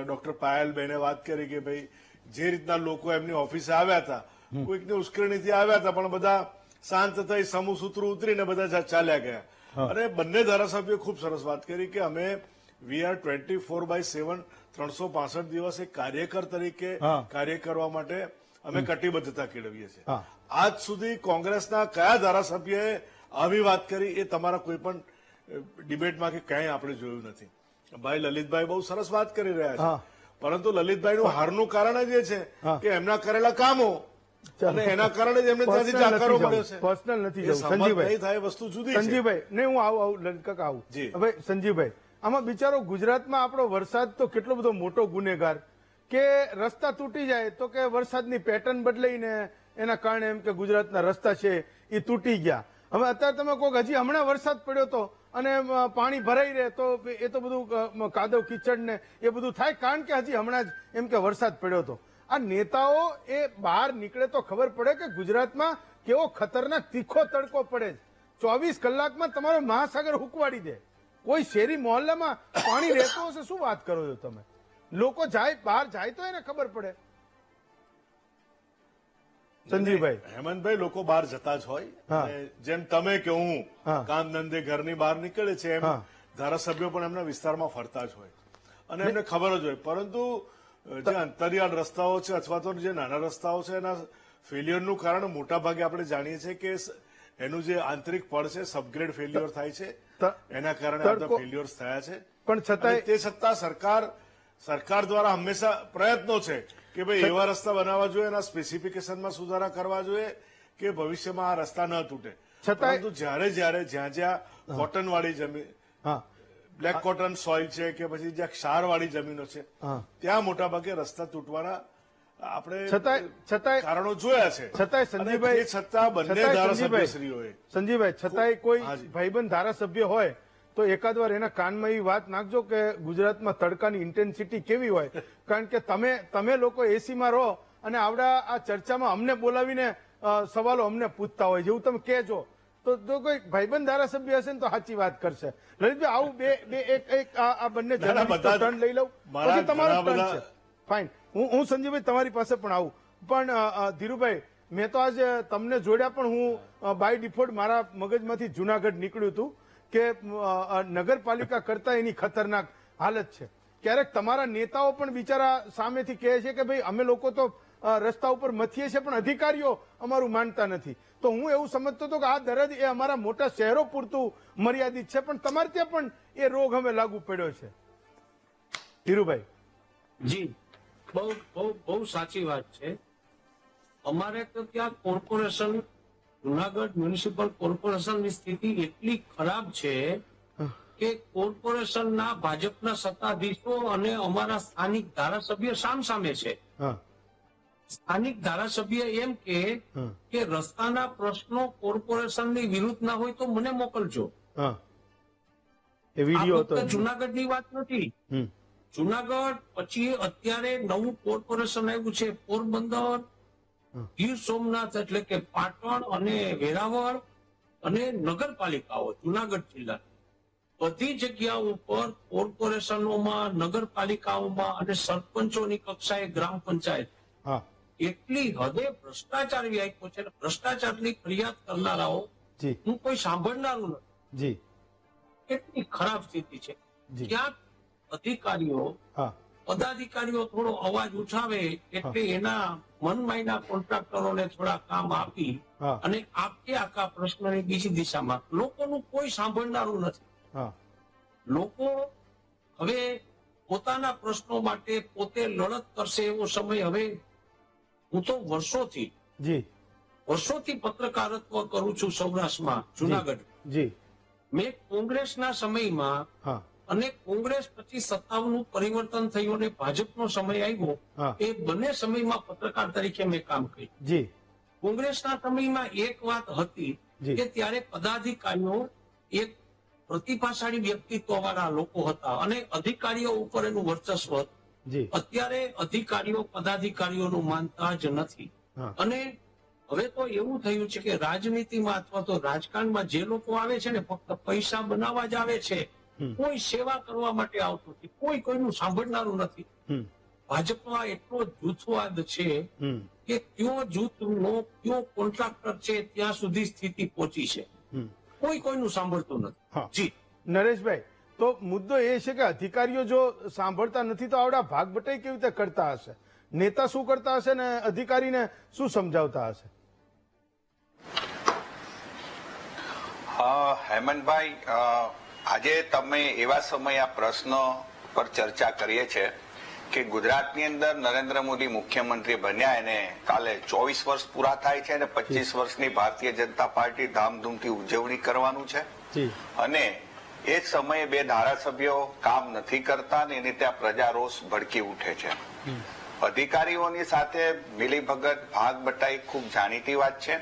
S5: ડોક્ટર પાયલબેને વાત કરી કે ભાઈ જે રીતના લોકો એમની ઓફિસે આવ્યા હતા, કોઈકની ઉશ્કેરણીથી આવ્યા હતા, પણ બધા શાંત થઈ સમૂહ સૂત્રું ઉતરીને બધા ચાલ્યા ગયા. અને બંને ધારાસભ્યોએ ખૂબ સરસ વાત કરી કે અમે વી આર 24/7 365 દિવસ એક કાર્યકર તરીકે કાર્ય કરવા માટે અમે કટિબદ્ધતા કેળવીએ છીએ. આજ સુધી કોંગ્રેસના કયા ધારાસભ્યએ આવી વાત કરી એ તમારા કોઈ પણ ડિબેટમાં કે ક્યાંય આપણે જોયું નથી. ભાઈ લલિતભાઈ બહુ સરસ વાત કરી રહ્યા છે,
S1: હા.
S5: પરંતુ લલિતભાઈનું હારનું કારણ જ એ છે
S1: હા.
S5: કે એમના કરેલા કામો અને એના કારણે જ એમને ત્યાંથી જાકારો મળ્યો છે.
S1: પર્સનલ નથી
S5: એ
S1: જવું
S5: સંમત
S1: સંજીવભાઈ.
S5: નહીં થાય વસ્તુ જુદી છે.
S1: સંજીવભાઈ ને હું આવું લલિતકાકા આવું
S5: જી.
S1: હવે સંજીવભાઈ, આમાં બિચારો ગુજરાતમાં આપણો વરસાદ તો કેટલો બધો મોટો ગુનેગાર કે રસ્તા તૂટી જાય તો કે વરસાદની પેટર્ન બદલાઈને એના કારણે એમ કે ગુજરાતના રસ્તા છે એ તૂટી ગયા. હવે અત્યારે તમે કહો કે હજી હમણાં વરસાદ પડ્યો તો અને પાણી ભરાઈ રહે તો એ તો બધું કાદવ કીચડ ને એ બધું થાય, કારણ કે હજી હમણાં જ એમ કે વરસાદ પડ્યો તો. આ નેતાઓ એ બહાર નીકળે તો ખબર પડે કે ગુજરાતમાં કેવો ખતરનાક તીખો તડકો પડે છે. 24 કલાકમાં તમારો મહાસાગર હુકવાડી દે. કોઈ શેરી મોહલ્લામાં પાણી રહેતું હશે, શું વાત કરો છો તમે? લોકો જાય બહાર જાય તો એને ખબર પડે. સંજીવભાઈ,
S5: હેમંતભાઈ, લોકો બહાર જતા જ હોય
S1: હા.
S5: અને જેમ તમે કે હું
S1: હા.
S5: કામ ધંધે ઘરની બહાર નીકળે છે એમ
S1: હા.
S5: ધારાસભ્યો પણ એમના વિસ્તારમાં ફરતા જ હોય અને એમને ખબર જ હોય. પરંતુ જે અંતરિયાળ રસ્તાઓ છે અથવા તો જે નાના રસ્તાઓ છે એના ફેલિયરનું કારણ મોટા ભાગે આપણે જાણીએ છીએ કે એનું જે આંતરિક પડ છે સબગ્રેડ ફેલ્યોર થાય છે, એના કારણે આ બધા ફેલ્યોર્સ થયા છે.
S1: પણ છતાંય
S5: અને તે છતાં સરકાર દ્વારા હંમેશા પ્રયત્નો છે કે ભાઈ એવા રસ્તા બનાવવા જોઈએ, એના સ્પેસિફિકેશનમાં સુધારા કરવા જોઈએ કે ભવિષ્યમાં આ રસ્તા ન તૂટે.
S1: છતાંય-
S5: પરંતુ જ્યાં જ્યાં કોટન વાળી જમીન,
S1: હા
S5: બ્લેક કોટન સોઇલ છે કે પછી જ્યાં ક્ષાર વાળી જમીનો છે
S1: હા
S5: ત્યાં મોટા ભાગે રસ્તા તૂટવાના આપણે
S1: છતાંય
S5: કારણો જોયા છે.
S1: છતાંય સંજીવભાઈ-
S5: અને તે છતાં બંને
S1: છતાંય
S5: ધારાસભ્યશ્રીઓએ
S1: સંજીવભાઈ, છતાંય કોઈ
S5: હાજી.
S1: ભાઈબંધ ધારાસભ્ય હોય તો એકાદ વાર એના કાનમાં એ વાત નાખજો કે ગુજરાતમાં તડકાની ઇન્ટેન્સિટી કેવી હોય, કારણ કે તમે લોકો એસીમાં રહો અને આવડા આ ચર્ચામાં અમને બોલાવીને સવાલો અમને પૂછતા હોય, જેવું તમે કહેજો તો જો કોઈ ભાઈબંધ ધારાસભ્ય હશે ને તો સાચી વાત કરશે. લલિતભાઈ, આવું એક આ બંને જર્નલિસ્ટો
S5: બધા જ-
S1: ટર્ન લઈ લઉં
S5: મારા
S1: પછી તમારું
S5: ઘણા
S1: ટર્ન છે. ફાઇન, હું સંજીવભાઈ તમારી પાસે પણ આવું. પણ ધીરુભાઈ, મેં તો આજે તમને જોડ્યા પણ હું બાય ડિફોલ્ટ મારા મગજમાંથી જુનાગઢ નીકળ્યું હતું કે નગરપાલિકા કરતા એની ખતરનાક હાલત છે. ક્યારેક તમારા નેતાઓ પણ બિચારા સામેથી કહે છે કે ભાઈ અમે લોકો તો રસ્તા ઉપર મથીએ છીએ પણ અધિકારીઓ અમારું માનતા નથી. તો હું એવું સમજતો હતો કે આ દરદ એ અમારા મોટા શહેરો પૂરતું મર્યાદિત છે, પણ તમારે ત્યાં પણ એ રોગ હવે લાગુ પડ્યો છે. ધીરુભાઈ.
S6: જી, બહુ સાચી વાત છે. અમારે તો ત્યાં કોર્પોરેશન, જુનાગઢ મ્યુનિસિપલ કોર્પોરેશનની સ્થિતિ એટલી ખરાબ છે કે કોર્પોરેશનના ભાજપના સત્તાધીશો અને અમારા સ્થાનિક ધારાસભ્ય સામસામે છે.
S1: હા
S6: સ્થાનિક ધારાસભ્ય એમ કે રસ્તાના પ્રશ્નો કોર્પોરેશનની વિરુદ્ધ ના હોય તો મને મોકલજો.
S1: હા એ
S6: આ
S1: વિડીયો
S6: ફક્ત
S1: હતો.
S6: જુનાગઢની વાત નથી.
S1: હમ.
S6: જુનાગઢ પછી અત્યારે નવું કોર્પોરેશન આવ્યું છે પોરબંદર, ગીર સોમનાથ એટલે કે પાટણ અને વેરાવળ અને નગરપાલિકાઓ જુનાગઢ જિલ્લા બધી જગ્યાઓ ઉપર કોર્પોરેશનોમાં, નગરપાલિકાઓમાં અને સરપંચોની કક્ષાએ ગ્રામ પંચાયત
S1: હા
S6: એટલી હદે ભ્રષ્ટાચાર વ્યાપ્યો છે. ભ્રષ્ટાચારની ફરિયાદ કરનારાઓ
S1: જી
S6: હું કોઈ સાંભળનારું નથી.
S1: જી
S6: કેટલી ખરાબ સ્થિતિ છે.
S1: જી.
S6: ક્યાંક અધિકારીઓ,
S1: હા
S6: પદાધિકારીઓ થોડો અવાજ ઉઠાવે એટલે એના મનમાયના કોન્ટ્રાક્ટરોને થોડા કામ આપી
S1: હા.
S6: અને આખા પ્રશ્નની બીજી દિશામાં લોકોનું કોઈ સાંભળનારું નથી.
S1: હા
S6: લોકો હવે પોતાના પ્રશ્નો માટે પોતે લડત કરશે એવો સમય હવે, હું તો
S1: જી
S6: વર્ષોથી પત્રકારત્વ કરું છું સૌરાષ્ટ્રમાં, જુનાગઢ.
S1: જી
S6: મેં કોંગ્રેસના સમયમાં
S1: હા
S6: અને કોંગ્રેસ પછી સત્તાનું પરિવર્તન થયું અને ભાજપનો સમય આવ્યો,
S1: હા.
S6: એ બંને સમયમાં પત્રકાર તરીકે મેં કામ કર્યું.
S1: જી
S6: કોંગ્રેસના સમયમાં એક વાત હતી
S1: જી.
S6: કે ત્યારે પદાધિકારીઓ એક પ્રતિભાશાળી વ્યક્તિત્વ વાળા લોકો હતા અને અધિકારીઓ ઉપર એનું વર્ચસ્વ હતું.
S1: જી
S6: અત્યારે અધિકારીઓ પદાધિકારીઓનું માનતા જ નથી.
S1: હા.
S6: અને હવે તો એવું થયું છે કે રાજનીતિમાં અથવા તો રાજકારણમાં જે લોકો આવે છે ને ફક્ત પૈસા બનાવવા જ આવે છે, કોઈ સેવા કરવા માટે આવતું નથી, કોઈ કોઈનું સાંભળનારું નથી.
S1: હમ
S6: ભાજપનો આ એટલો જૂથવાદ છે
S1: હમ
S6: કે કયો જૂથનો કયો કોન્ટ્રાક્ટર છે ત્યાં સુધી સ્થિતિ પહોંચી છે.
S1: હમ
S6: કોઈ કોઈનું સાંભળતું
S1: હા.
S6: નથી. જી,
S1: નરેશભાઈ, તો મુદ્દો એ છે કે અધિકારીઓ જો સાંભળતા નથી તો આવડા ભાગ બટાઈ કેવી રીતે કરતા હશે? નેતા શું કરતા હશે ને અધિકારીને શું સમજાવતા હશે?
S7: હેમંતભાઈ, આજે તમે એવા સમયે આ પ્રશ્ન પર ચર્ચા કરીએ છે કે ગુજરાતની અંદર નરેન્દ્ર મોદી મુખ્યમંત્રી બન્યા એને કાલે 24 વર્ષ પૂરા થાય છે અને 25 વર્ષની ભારતીય જનતા પાર્ટી ધામધૂમથી ઉજવણી કરવાનું છે અને એ જ સમયે બે ધારાસભ્યો કામ નથી કરતા ને એની ત્યાં પ્રજા રોષ ભડકી ઉઠે છે. અધિકારીઓની સાથે મિલીભગત ભાગ બટાઈ ખૂબ જાણીતી વાત છે.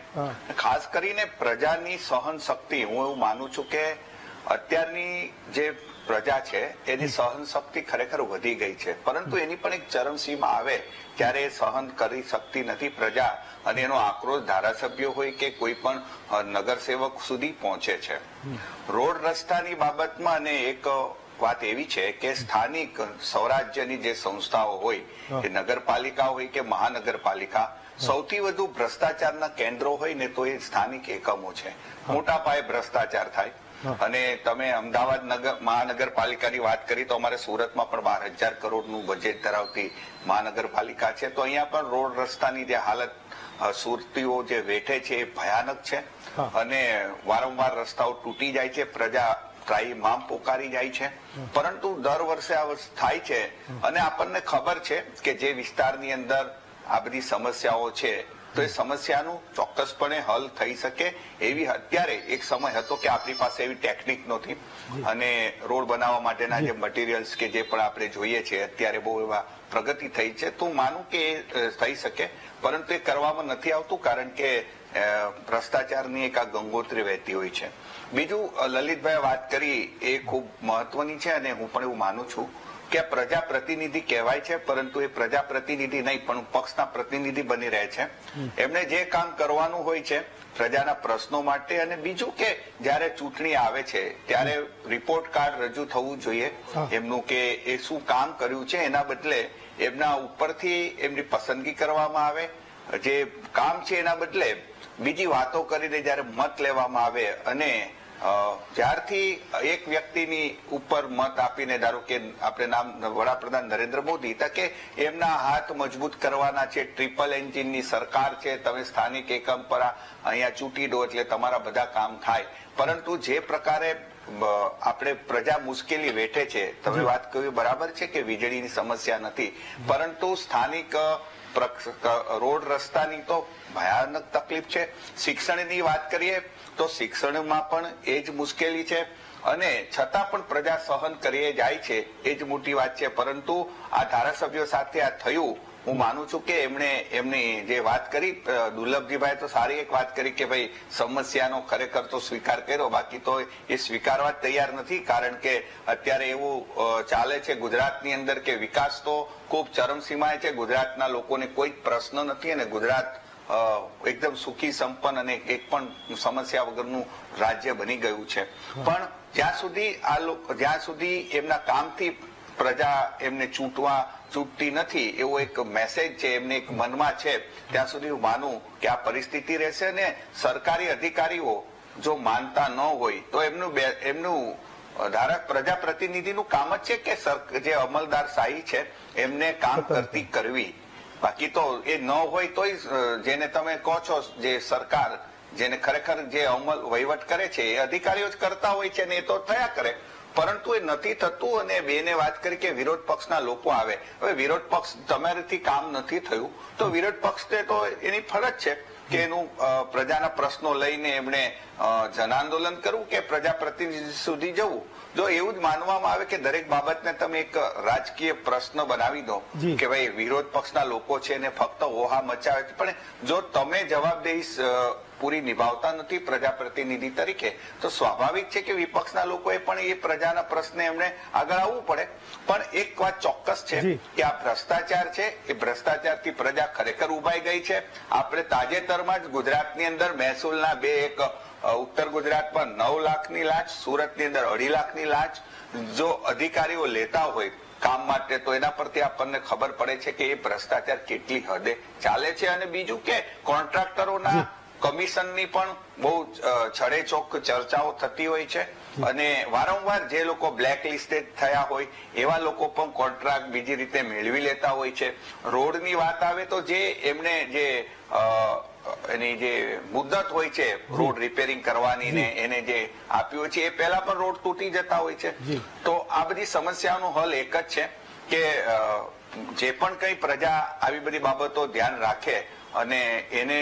S7: ખાસ કરીને પ્રજાની સહન શક્તિ, હું એવું માનું છું કે અત્યારની જે પ્રજા છે એની સહન શક્તિ ખરેખર વધી ગઈ છે, પરંતુ એની પણ એક ચરમસીમા આવે ત્યારે એ સહન કરી શકતી નથી પ્રજા અને એનો આક્રોશ ધારાસભ્યો હોય કે કોઈ પણ નગરસેવક સુધી પહોંચે છે. રોડ રસ્તાની બાબતમાં અને એક વાત એવી છે કે સ્થાનિક સ્વરાજ્યની જે સંસ્થાઓ હોય કે નગરપાલિકા હોય કે મહાનગરપાલિકા, સૌથી વધુ ભ્રષ્ટાચારના કેન્દ્રો હોય ને તો એ સ્થાનિક એકમો છે. મોટા પાયે ભ્રષ્ટાચાર થાય. અને તમે અમદાવાદ મહાનગરપાલિકાની વાત કરી તો અમારે સુરતમાં પણ 12,000 કરોડનું બજેટ ધરાવતી મહાનગરપાલિકા છે. તો અહીંયા પણ રોડ રસ્તાની જે હાલત સુરતીઓ જે વેઠે છે એ ભયાનક છે અને વારંવાર રસ્તાઓ તૂટી જાય છે, પ્રજા ત્રાહિમામ પોકારી જાય છે. પરંતુ દર વર્ષે આ થાય છે અને આપણને ખબર છે કે જે વિસ્તારની અંદર આ બધી સમસ્યાઓ છે તો એ સમસ્યાનું ચોક્કસપણે હલ થઈ શકે એવી અત્યારે એક સમય હતો કે આપણી પાસે એવી ટેકનિક નહોતી અને રોડ બનાવવા માટેના જે મટીરિયલ્સ કે જે પણ આપણે જોઈએ છે અત્યારે બહુ એવા પ્રગતિ થઈ છે. તો માનું કે એ થઈ શકે, પરંતુ એ કરવામાં નથી આવતું કારણ કે ભ્રષ્ટાચારની એક આ ગંગોત્રી વહેતી હોય છે. બીજું લલિતભાઈ વાત કરી એ ખૂબ મહત્વની છે અને હું પણ એવું માનું છું કે પ્રજા પ્રતિનિધિ કહેવાય છે, પરંતુ એ પ્રજા પ્રતિનિધિ નહીં પણ પક્ષના પ્રતિનિધિ બની રહે છે. એમને જે કામ કરવાનું હોય છે પ્રજાના પ્રશ્નો માટે, અને બીજું કે જયારે ચૂંટણી આવે છે ત્યારે રિપોર્ટ કાર્ડ રજૂ થવું જોઈએ એમનું કે એ શું કામ કર્યું છે, એના બદલે એમના ઉપરથી એમની પસંદગી કરવામાં આવે. જે કામ છે એના બદલે બીજી વાતો કરીને જયારે મત લેવામાં આવે અને જ્યારથી એક વ્યક્તિની ઉપર મત આપીને, ધારો કે આપણે નામ વડાપ્રધાન નરેન્દ્ર મોદી, કે એમના હાથ મજબૂત કરવાના છે, ટ્રિપલ એન્જિનની સરકાર છે, તમે સ્થાનિક એકમ પર અહીંયા ચૂંટી દો એટલે તમારા બધા કામ થાય. પરંતુ જે પ્રકારે આપણે પ્રજા મુશ્કેલી વેઠે છે, તમે વાત કરી બરાબર છે કે વીજળીની સમસ્યા નથી, પરંતુ સ્થાનિક રોડ રસ્તાની તો ભયાનક તકલીફ છે. શિક્ષણની વાત કરીએ તો શિક્ષણમાં પણ એ જ મુશ્કેલી છે અને છતાં પણ પ્રજા સહન કરી જાય છે, એ જ મોટી વાત છે. પરંતુ આ ધારાસભ્યો સાથે આ થયું, હું માનું છું કે એમની જે વાત કરી દુર્લભજીભાઈ તો સારી એક વાત કરી કે ભાઈ સમસ્યાનો ખરેખર તો સ્વીકાર કર્યો, બાકી તો એ સ્વીકારવા તૈયાર નથી કારણ કે અત્યારે એવું ચાલે છે ગુજરાતની અંદર કે વિકાસ તો ખૂબ ચરમસીમાએ છે, ગુજરાતના લોકોને કોઈ પ્રશ્ન નથી અને ગુજરાત એકદમ સુખી સંપન્ન અને એક પણ સમસ્યા વગરનું રાજ્ય બની ગયું છે. પણ જ્યાં સુધી એમના કામથી પ્રજા એમને ચૂંટતી નથી એવો એક મેસેજ છે એમને એક મનમાં છે, ત્યાં સુધી હું માનું કે આ પરિસ્થિતિ રહેશે. ને સરકારી અધિકારીઓ જો માનતા ન હોય તો એમનું પ્રજા પ્રતિનિધિનું કામ જ છે કે જે અમલદાર શાહી છે એમને કામ કરવી. બાકી તો એ ન હોય તોય જેને તમે કહો છો જે સરકાર જેને ખરેખર જે અમલ વહીવટ કરે છે એ અધિકારીઓ જ કરતા હોય છે ને એ તો થયા કરે, પરંતુ એ નથી થતું. અને બેને વાત કરી કે વિરોધ પક્ષના લોકો આવે. હવે વિરોધ પક્ષ તમારાથી કામ નથી થયું તો વિરોધ પક્ષને તો એની ફરજ છે કે એનું પ્રજાના પ્રશ્નો લઈને એમણે જન આંદોલન કરવું કે પ્રજા પ્રતિનિધિ સુધી જવું. જો એવું જ માનવામાં આવે કે દરેક બાબતને તમે એક રાજકીય પ્રશ્ન બનાવી દો કે ભાઈ વિરોધ પક્ષના લોકો છે ને ફક્ત ઓહા મચાવે છે, પણ જો તમે જવાબદેહી પૂરી નિભાવતા નથી પ્રજા પ્રતિનિધિ તરીકે તો સ્વાભાવિક છે કે વિપક્ષના લોકોએ પણ એ પ્રજાના પ્રશ્ને એમને આગળ આવવું પડે. પણ એક વાત ચોક્કસ છે કે આ ભ્રષ્ટાચાર છે એ ભ્રષ્ટાચારથી પ્રજા ખરેખર ઉભાઈ ગઈ છે. આપણે તાજેતરમાં જ ગુજરાતની અંદર મહેસૂલના એક ઉત્તર ગુજરાતમાં 9 લાખની લાંચ, સુરતની અંદર 2.5 લાખની લાંચ જો અધિકારીઓ લેતા હોય કામ માટે તો એના પરથી આપણને ખબર પડે છે કે એ ભ્રષ્ટાચાર કેટલી હદે ચાલે છે. અને બીજું કે કોન્ટ્રાક્ટરોના કમિશનની પણ બહુ છડેચોક ચર્ચાઓ થતી હોય છે અને વારંવાર જે લોકો બ્લેક લિસ્ટેડ થયા હોય એવા લોકો પણ કોન્ટ્રાક્ટ બીજી રીતે મેળવી લેતા હોય છે. રોડની વાત આવે તો જે એમને જે એની જે મુદત હોય છે રોડ રિપેરિંગ કરવાની ને એને જે આપ્યું હોય છે એ પહેલા પણ રોડ તૂટી જતા હોય છે. તો આ બધી સમસ્યાનો હલ એક જ છે કે જે પણ કઈ પ્રજા આવી બધી બાબતો ધ્યાન રાખે અને એને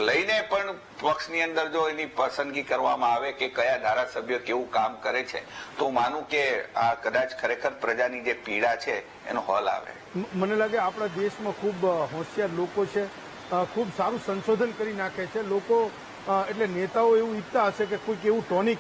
S7: લઈને પણ પક્ષની અંદર જો એની પસંદગી કરવામાં આવે કે કયા ધારાસભ્ય કેવું કામ કરે છે તો માનું કે આ કદાચ ખરેખર પ્રજાની જે પીડા છે એનો હલ આવે.
S1: મને લાગે આપણા દેશમાં ખૂબ હોશિયાર લોકો છે, ખૂબ સારું સંશોધન કરી નાખે છે લોકો, એટલે નેતાઓ એવું ઈચ્છતા હશે કે કોઈક એવું ટોનિક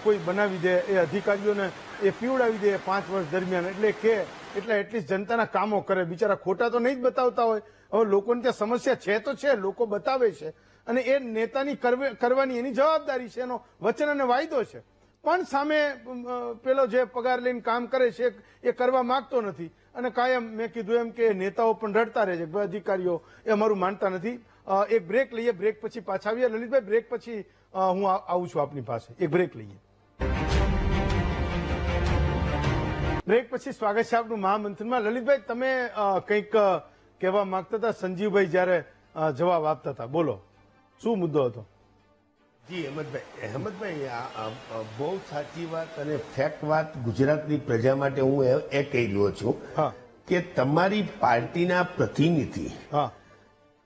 S1: કોઈ બનાવી દે, એ અધિકારીઓને એ પીવડાવી દે 5 વર્ષ દરમિયાન, એટલે એટલીસ્ટ જનતાના કામો કરે. બિચારા ખોટા તો નહીં જ બતાવતા હોય. હવે લોકોને ત્યાં સમસ્યા છે તો છે, લોકો બતાવે છે અને એ નેતાની કરવાની એની જવાબદારી છે, એનો વચન અને વાયદો છે. પણ સામે પેલો જે પગાર લઈને કામ કરે છે એ કરવા માંગતો નથી અને કાયમ મેં કીધું એમ કે નેતાઓ પણ રડતા રહે છે, અધિકારીઓ એ અમારું માનતા નથી. એક બ્રેક લઈએ, બ્રેક પછી પાછા આવીએ. લલિતભાઈ, બ્રેક પછી હું આવું છું આપની પાસે. એક બ્રેક લઈએ. બ્રેક પછી સ્વાગત છે આપનું મહામંથનમાં. લલિતભાઈ, તમે કંઈક કહેવા માંગતા હતા સંજીવભાઈ જયારે જવાબ આપતા હતા, બોલો શું મુદ્દો હતો?
S4: જી અહેમદભાઈ, બહુ સાચી વાત અને ફેક્ટ વાત ગુજરાતની પ્રજા માટે હું એ કહી રહ્યો છું કે તમારી પાર્ટીના પ્રતિનિધિ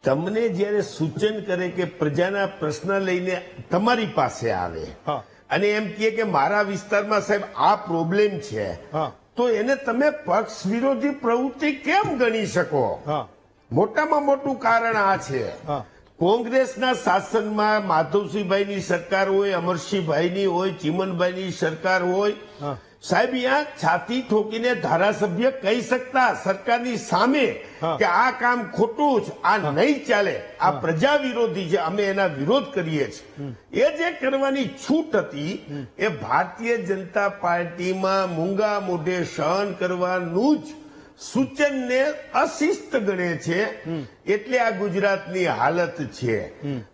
S4: તમને જયારે સૂચન કરે કે પ્રજાના પ્રશ્ન લઈને તમારી પાસે આવે અને એમ કે મારા વિસ્તારમાં સાહેબ આ પ્રોબ્લેમ છે, તો એને તમે પક્ષ વિરોધી પ્રવૃત્તિ કેમ ગણી શકો? મોટામાં મોટું કારણ આ છે, કોંગ્રેસના શાસનમાં માધવસિંહભાઈની સરકાર હોય, અમરસિંહભાઈની હોય, ચીમનભાઈની સરકાર હોય, સાહેબ અહીંયા છાતી ઠોકીને ધારાસભ્ય કહી શકતા સરકારની સામે કે આ કામ ખોટું છે, આ નહીં ચાલે, આ પ્રજા વિરોધી છે, અમે એના વિરોધ કરીએ છીએ. એ જે કરવાની છૂટ હતી એ ભારતીય જનતા પાર્ટીમાં મૂંગા મોઢે સહન કરવાનું જ સૂચનને અશિસ્ત ગણે છે. એટલે આ ગુજરાતની હાલત છે.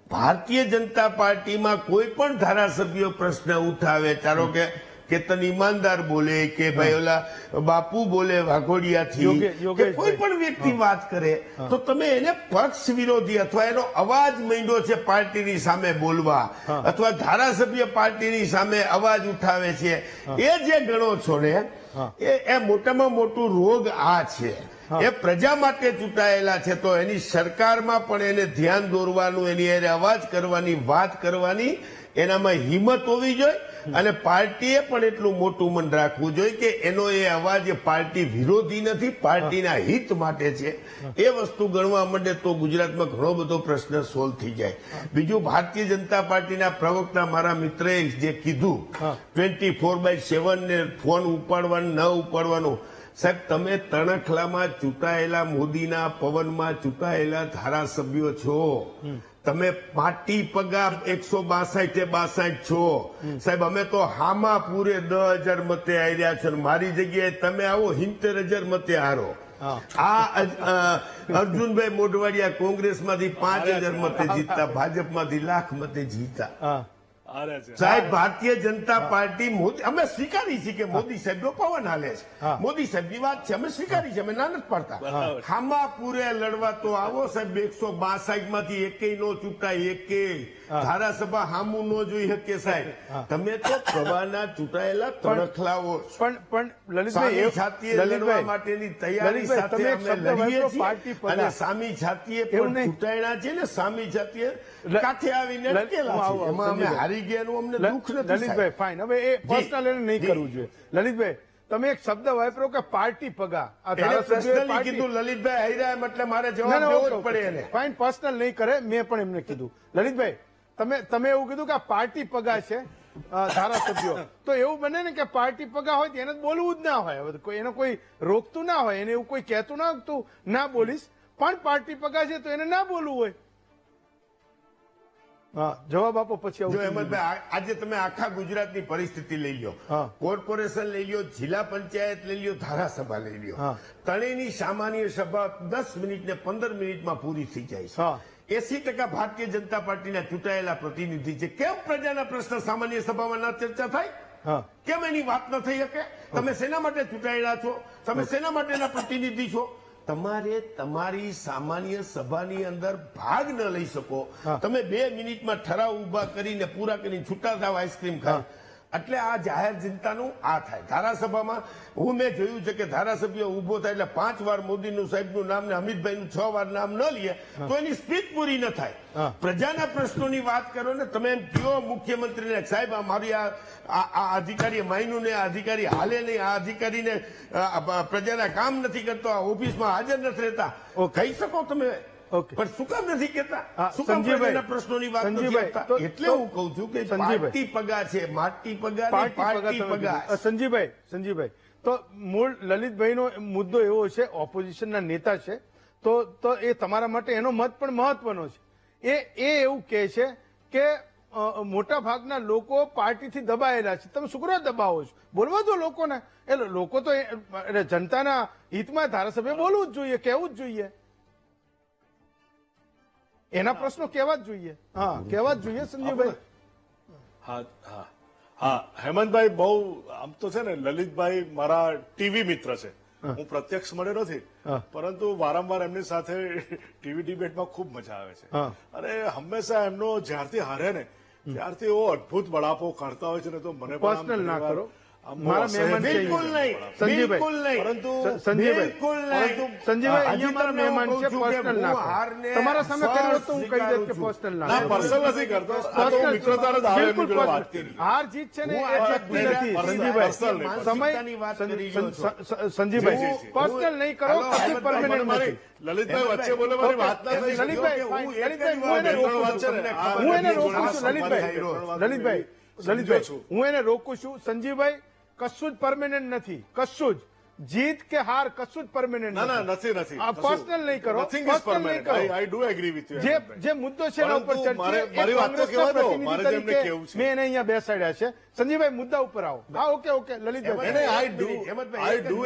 S4: ભારતીય જનતા પાર્ટીમાં કોઈ પણ ધારાસભ્ય પ્રશ્ન ઉઠાવે, ધારો કે કેતન ઈમાનદાર બોલે કે ભાઈ ઓલા બાપુ બોલે વાઘોડિયાથી, કે કોઈ પણ વ્યક્તિ વાત કરે તો તમે એને પક્ષ વિરોધી અથવા એનો અવાજ માંડ્યો છે પાર્ટીની સામે બોલવા, અથવા ધારાસભ્ય પાર્ટીની સામે અવાજ ઉઠાવે છે, એ જે ગણો છો ને એ મોટામાં મોટું રોગ આ છે. એ પ્રજા માટે ચૂંટાયેલા છે તો એની સરકારમાં પણ એને ધ્યાન દોરવાનું, એની એને અવાજ કરવાની, વાત કરવાની એનામાં હિંમત હોવી જોઈએ અને પાર્ટીએ પણ એટલું મોટું મન રાખવું જોઈએ કે એનો એ અવાજ પાર્ટી વિરોધી નથી, પાર્ટીના હિત માટે છે. એ વસ્તુ ગણવા માંડે તો ગુજરાતમાં ઘણો બધો પ્રશ્ન સોલ્વ થઈ જાય. બીજું, ભારતીય જનતા પાર્ટીના પ્રવક્તા મારા મિત્રએ જે કીધું 24/7 ને ફોન ઉપાડવાનું ન ઉપાડવાનું, સાહેબ તમે તણખલામાં ચૂંટાયેલા મોદીના પવનમાં ચૂંટાયેલા ધારાસભ્યો છો, તમે પાર્ટી પગાર 162 છો સાહેબ. અમે તો હામાં પૂરે 10,000 મતે આવ્યા છે, મારી જગ્યાએ તમે આવો 70,000 મતે હારો. આ અર્જુનભાઈ મોઢવાડિયા કોંગ્રેસમાંથી 5,000 મતે જીતતા, ભાજપમાંથી લાખ મતે જીતા. સાહેબ ભારતીય જનતા પાર્ટી અમે સ્વીકારી છે કે મોદી સાહેબ નો પવન હાલે છે, મોદી સાહેબ ની વાત છે, અમે સ્વીકારી છે, અમે ના નથી પાડતા. હામાં પૂરે લડવા તો આવો સાહેબ. 162 માંથી એકેય નો ચૂંટાય, એકેય ધારાસભા હામું ન જોઈ શકે સાહેબ. તમે તો પ્રવાહના ચૂંટાયેલા તણખલાઓ.
S1: પણ લલિતભાઈ,
S4: છાતીએ લડવા માટેની તૈયારી સાથે અમે લડીએ છીએ અને સામી છાતીએ પણ ચૂંટાયેલા છે ને સામી છાતીએ કાંઠે આવીને અટકેલા છે. એમાં અમે હારી ગયાનું અમને દુઃખ નથી.
S1: લલિતભાઈ ફાઇન, હવે એ પર્સનલ એને નહીં કરવું જોઈએ. લલિતભાઈ, તમે એક શબ્દ વાપરો કે પાર્ટી પગા.
S4: પર્સનલી કીધું લલિતભાઈ હૈરા એટલે મારે જવાબ દેવો જ પડે એને.
S1: ફાઇન, પર્સનલ નહીં કરે, મેં પણ એમને કીધું. લલિતભાઈ, તમે એવું કીધું કે આ પાર્ટી પગા છે ધારાસભ્યો, તો એવું બને ને કે પાર્ટી પગા હોય તો એને બોલવું જ ના હોય. હવે એને કોઈ રોકતું ના હોય, એને એવું કોઈ કહેતું ના તું ના બોલીશ, પણ પાર્ટી પગા છે તો એને ના બોલવું હોય. જવાબ આપો પછી.
S4: અહેમદભાઈ, આજે તમે આખા ગુજરાતની પરિસ્થિતિ લઈ લો, કોર્પોરેશન લઈ લો, જિલ્લા પંચાયત લઈ લો, ધારાસભા લઈ લો, ત્રણેયની સામાન્ય સભા 10 મિનિટ ને 15 મિનિટમાં પૂરી થઈ જાય છે. 80% ભારતીય જનતા પાર્ટીના ચૂંટાયેલા પ્રતિનિધિ છે. કેમ પ્રજાના પ્રશ્ન સામાન્ય સભામાં ના ચર્ચા થાય? કેમ એની વાત ન થઈ શકે? તમે શેના માટે ચૂંટાયેલા છો? તમે શેના માટેના પ્રતિનિધિ છો? તમારે તમારી સામાન્ય સભાની અંદર ભાગ ન લઈ શકો. તમે 2 મિનિટમાં ઠરાવ ઉભા કરીને પૂરા કરીને છૂટા થાવ આઈસ્ક્રીમ ખાય. એટલે આ જાહેર જનતાનું આ થાય. ધારાસભામાં મેં જોયું છે કે ધારાસભ્ય ઉભો થાય એટલે 5 વાર મોદીનું સાહેબનું નામ ને અમિતભાઈનું 6 વાર નામ ન લે તો એની સ્પીચ પૂરી ન થાય. પ્રજાના પ્રશ્નોની વાત કરો ને તમે એમ કહો મુખ્યમંત્રીને સાહેબ અમારી આ અધિકારી માયનું ને આ અધિકારી હાલે નહીં, આ અધિકારીને પ્રજાના કામ નથી કરતો, આ ઓફિસમાં હાજર નથી રહેતા, કહી શકો તમે. પણ શું કામ નથી કહેતા? શું કામ પ્રજાના પ્રશ્નોની વાત નથી કરતા? એટલે હું કહું છું કે પાર્ટી પગાર છે, માટી પગાર, પાર્ટી પગાર.
S1: સંજીવભાઈ તો મૂળ લલિતભાઈનો મુદ્દો એવો છે, ઓપોઝિશનના નેતા છે, તો એ તમારા માટે એનો મત પણ મહત્વનો છે. એ એવું કહે છે કે મોટા ભાગના લોકો પાર્ટીથી દબાયેલા છે. તમે શું કરવા દબાવો છો? બોલવા દો લોકોને. એટલે લોકો તો જનતાના હિતમાં ધારાસભ્ય બોલવું જ જોઈએ, કહેવું જ જોઈએ, એના પ્રશ્નો કહેવા જ જોઈએ. હા, કહેવા જ જોઈએ સંજીવભાઈ.
S5: હા હેમંતભાઈ, બહુ આમ તો છે ને લલિતભાઈ મારા ટીવી મિત્ર છે. હું પ્રત્યક્ષ મળ્યો નથી, પરંતુ વારંવાર એમની સાથે ટીવી ડિબેટમાં ખૂબ મજા આવે છે. અને હંમેશા એમનો જ્યારથી હારે ને ત્યારથી એવો અદભુત બળાપો કાઢતા હોય છે ને, તો મને
S1: પર્સનલ ના કરો. મારા મહેમાન છે
S4: બિલકુલ નહીં, બિલકુલ નહીં.
S5: પરંતુ
S1: સંજીવભાઈ અહીંયા મારા મહેમાન છે, પર્સનલ ના કરો. તમારા સામે કર્યો તો હું કહી દઉં કે પર્સનલ ના કરો.
S5: પર્સનલ નથી કરતો, આ તો મિત્રતાનો દાવ એમની જોડે વાત કરી.
S1: હાર જીત છે ને એ વ્યક્તિ નથી સંજીવભાઈ. સંજીવભાઈ પર્સનલ નહીં કરો, પછી પરમેનન્ટ નથી.
S5: લલિતભાઈ વચ્ચે બોલે મારી વાત ના થઈ.
S1: લલિતભાઈ હું એને રોકું છું. લલિતભાઈ હું એને રોકું છું. સંજીવભાઈ કશું જ પરમેનન્ટ નથી, કશું જ. જીત કે હાર કશું જ પરમેનન્ટ
S5: ના નથી.
S1: પર્સનલ નહીં કરો,
S5: Nothing is
S1: પર્સનલ નહીં
S5: permanent.
S1: કરો.
S5: I do agree with you.
S1: જે મુદ્દો છે એના ઉપર
S5: પરંતુ
S1: ચર્ચા
S5: મારી વાત તો કહેવા દો. મારે જેમને
S1: તરીકે
S5: કહેવું છે.
S1: મેં એને અહીંયા બેસાડ્યા છે. સંજીવભાઈ મુદ્દા ઉપર આવો. હા, okay Lalitbhai.
S5: I do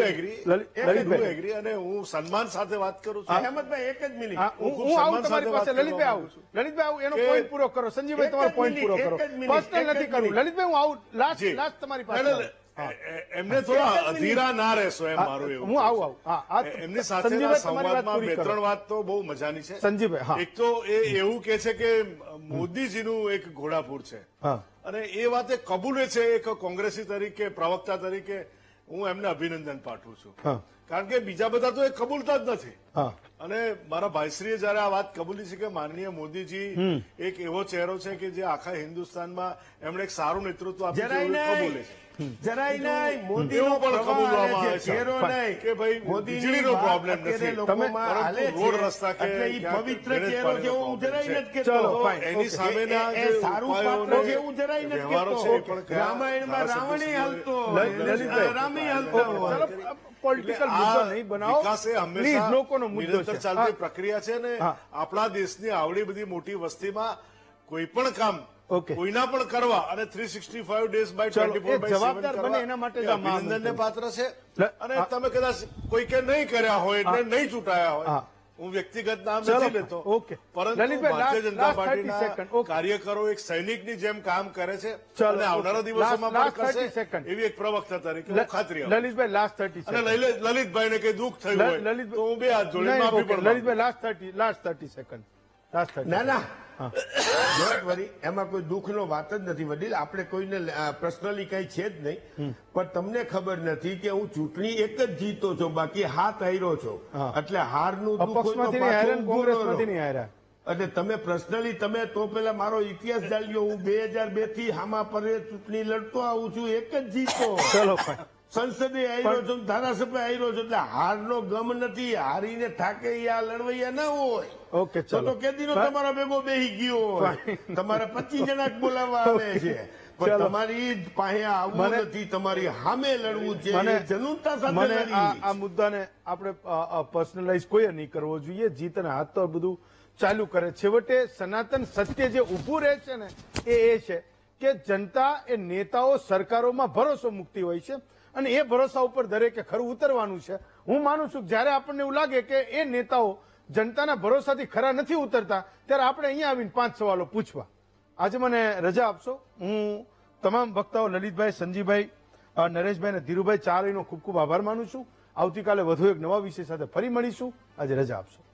S5: agree અને હું સન્માન સાથે વાત કરું છું.
S4: હેમંતભાઈ એક જ મિનિટ.
S1: હું આવું તમારી પાસે. લલિતભાઈ આવું. લલિતભાઈ આવું, એનો પોઈન્ટ પૂરો કરો. સંજીવભાઈ તમારો પોઈન્ટ પૂરો કરો. પર્સનલ નથી કરવું. લલિતભાઈ હું આવું લાસ્ટ તમારી પાસે.
S5: એમને થોડા અધીરા ના રહેશો એમ મારું એવું.
S1: હું આવું.
S5: એમની સાથેના સંવાદમાં 2-3 વાત તો બહુ મજાની છે.
S1: સંજીવભાઈ, હા.
S5: એક તો એ એવું કે છે કે મોદીજીનું એક ઘોડાપુર છે, અને એ વાતે કબૂલે છે એક કોંગ્રેસી તરીકે, પ્રવક્તા તરીકે હું એમને અભિનંદન પાઠવું છું. કારણ કે બીજા બધા તો એ કબૂલતા જ નથી. અને મારા ભાઈશ્રીએ જયારે આ વાત કબૂલી છે કે માનનીય મોદીજી એક એવો ચહેરો છે કે જે આખા હિન્દુસ્તાનમાં એમણે એક સારું નેતૃત્વ આપ્યું છે, કબૂલે છે.
S4: જરાય નહીં. મોદીનો
S5: એવું પણ કબૂલવામાં આવે છે
S4: ચહેરો નહીં
S5: કે ભાઈ વીજળીનો પ્રોબ્લેમ નથી, પરંતુ રોડ રસ્તા કે
S4: એટલે ઈ પવિત્ર ચહેરો છે હું જરાય નથી
S1: ચલો,
S4: કહેતો.
S1: fine.
S5: એની સામેના જે
S4: સારું
S5: ઉપાયો
S4: પાત્ર છે
S5: અને
S4: હું જરાય નથી
S5: વ્યવહારો
S4: કહેતો.
S5: છે એ પણ કયા
S4: રામાયણમાં રાવણે હાલતો,
S1: લલિતભાઈ.
S4: રામે હાલતો.
S1: ચલો, પોલિટિકલ મુદ્દો નહીં બનાવો.
S5: વિકાસ એ
S1: પ્લીઝ,
S5: હંમેશા
S1: લોકોનો મુદ્દો
S5: નિરંતર
S1: છે.
S5: ચાલતી પ્રક્રિયા છે ને આપણા દેશની આવડી બધી મોટી વસ્તીમાં કોઈ પણ કામ
S1: Okay.
S5: કોઈના પણ કરવા અને 365 ડેઝ બાય
S1: ચલો,
S5: 24
S1: એ
S5: બાય 7
S1: જવાબદાર બને એના માટે જ આ
S5: અભિનંદનને પાત્ર છે. અને
S1: હા.
S5: તમે કદાચ કોઈ કે નહીં કર્યા હોય એટલે નહીં ચૂંટાયા હોય, હું વ્યક્તિગત નામ
S1: ચલો,
S5: નથી લેતો,
S1: okay.
S5: પરંતુ
S1: લલિતભાઈ,
S5: ભારતીય જનતા
S1: last 30 second,
S5: પાર્ટીના
S1: okay.
S5: કાર્યકરો એક સૈનિકની જેમ કામ કરે છે
S1: ચલો,
S5: અને આવનારા
S1: okay.
S5: દિવસોમાં
S1: last
S5: પણ
S1: 30
S5: કરશે
S1: second.
S5: એવી એક પ્રવક્તા તરીકે હું ખાતરી આપું છું.
S1: લલિતભાઈ લાસ્ટ 30
S5: અને
S1: સેકન્ડ.
S5: લલિતભાઈને કઈ દુઃખ થયું હોય તો હું 2 હાથ જોડીને
S1: નહીં,
S5: માફી
S1: okay.
S5: પણ માંગુ.
S1: Lalitbhai last 30 second. લાસ્ટ 30.
S4: ના ડોન્ટ વરી, એમાં કોઈ દુઃખનો વાત જ નથી વડીલ. આપણે કોઈને પર્સનલી કઈ છે જ નહીં, પણ તમને ખબર નથી કે હું ચૂંટણી એક જ જીતો છું, બાકી હાથ હાર્યો છું. એટલે હારનું દુઃખ હોય તો
S1: અપક્ષમાંથી નહીં
S4: પાછો
S1: હાર્યા ને
S4: ઊભો રહો.
S1: કોંગ્રેસમાંથી નહીં હાર્યા.
S4: એટલે તમે પર્સનલી તમે તો પેલા મારો ઇતિહાસ જાણ્યો. હું 2002 થી હામા પરે ચૂંટણી લડતો આવું છું, એક જ જીતો.
S1: ચલો, fine.
S4: સંસદે આવ્યો છું, ધારાસભ્ય આવ્યો છું, એટલે હારનો ગમ નથી. હારીને થાકે આ લડવૈયા ના હોય.
S1: ઓકે, ચલો.
S4: તો કેદીનો તમારા ભેગો બેહી ગયો હોય. તમારા 25 જણા જ બોલાવવા આવે છે, પણ
S1: ચલો.
S4: તમારી પાસે આવવું નથી, તમારી સામે લડવું છે.
S1: મને-
S4: એ જનતા સાથે
S1: મને
S4: લડી.
S1: આ મુદ્દાને આપણે પર્સનલાઇઝ કોઈ નહીં કરવો જોઈએ. જીત અને હાથ તો બધું ચાલુ કરે. છેવટે સનાતન સત્ય જે ઊભું રહે છે ને એ છે કે જનતા એ નેતાઓ સરકારોમાં ભરોસો મૂકતી હોય છે, અને એ ભરોસા ઉપર દરેકે ખરું ઉતરવાનું છે. હું માનું છું કે જ્યારે આપણને એવું લાગે કે એ નેતાઓ જનતાના ભરોસાથી ખરા નથી ઉતરતા, ત્યારે આપણે અહીંયા આવીને 5 સવાલો પૂછવા. આજે મને રજા આપશો. હું તમામ વક્તાઓ લલિતભાઈ, સંજીવભાઈ, નરેશભાઈ અને ધીરુભાઈ ચારેયનો ખૂબ ખૂબ આભાર માનું છું. આવતીકાલે વધુ એક નવા વિષય સાથે ફરી મળીશું. આજે રજા આપશો.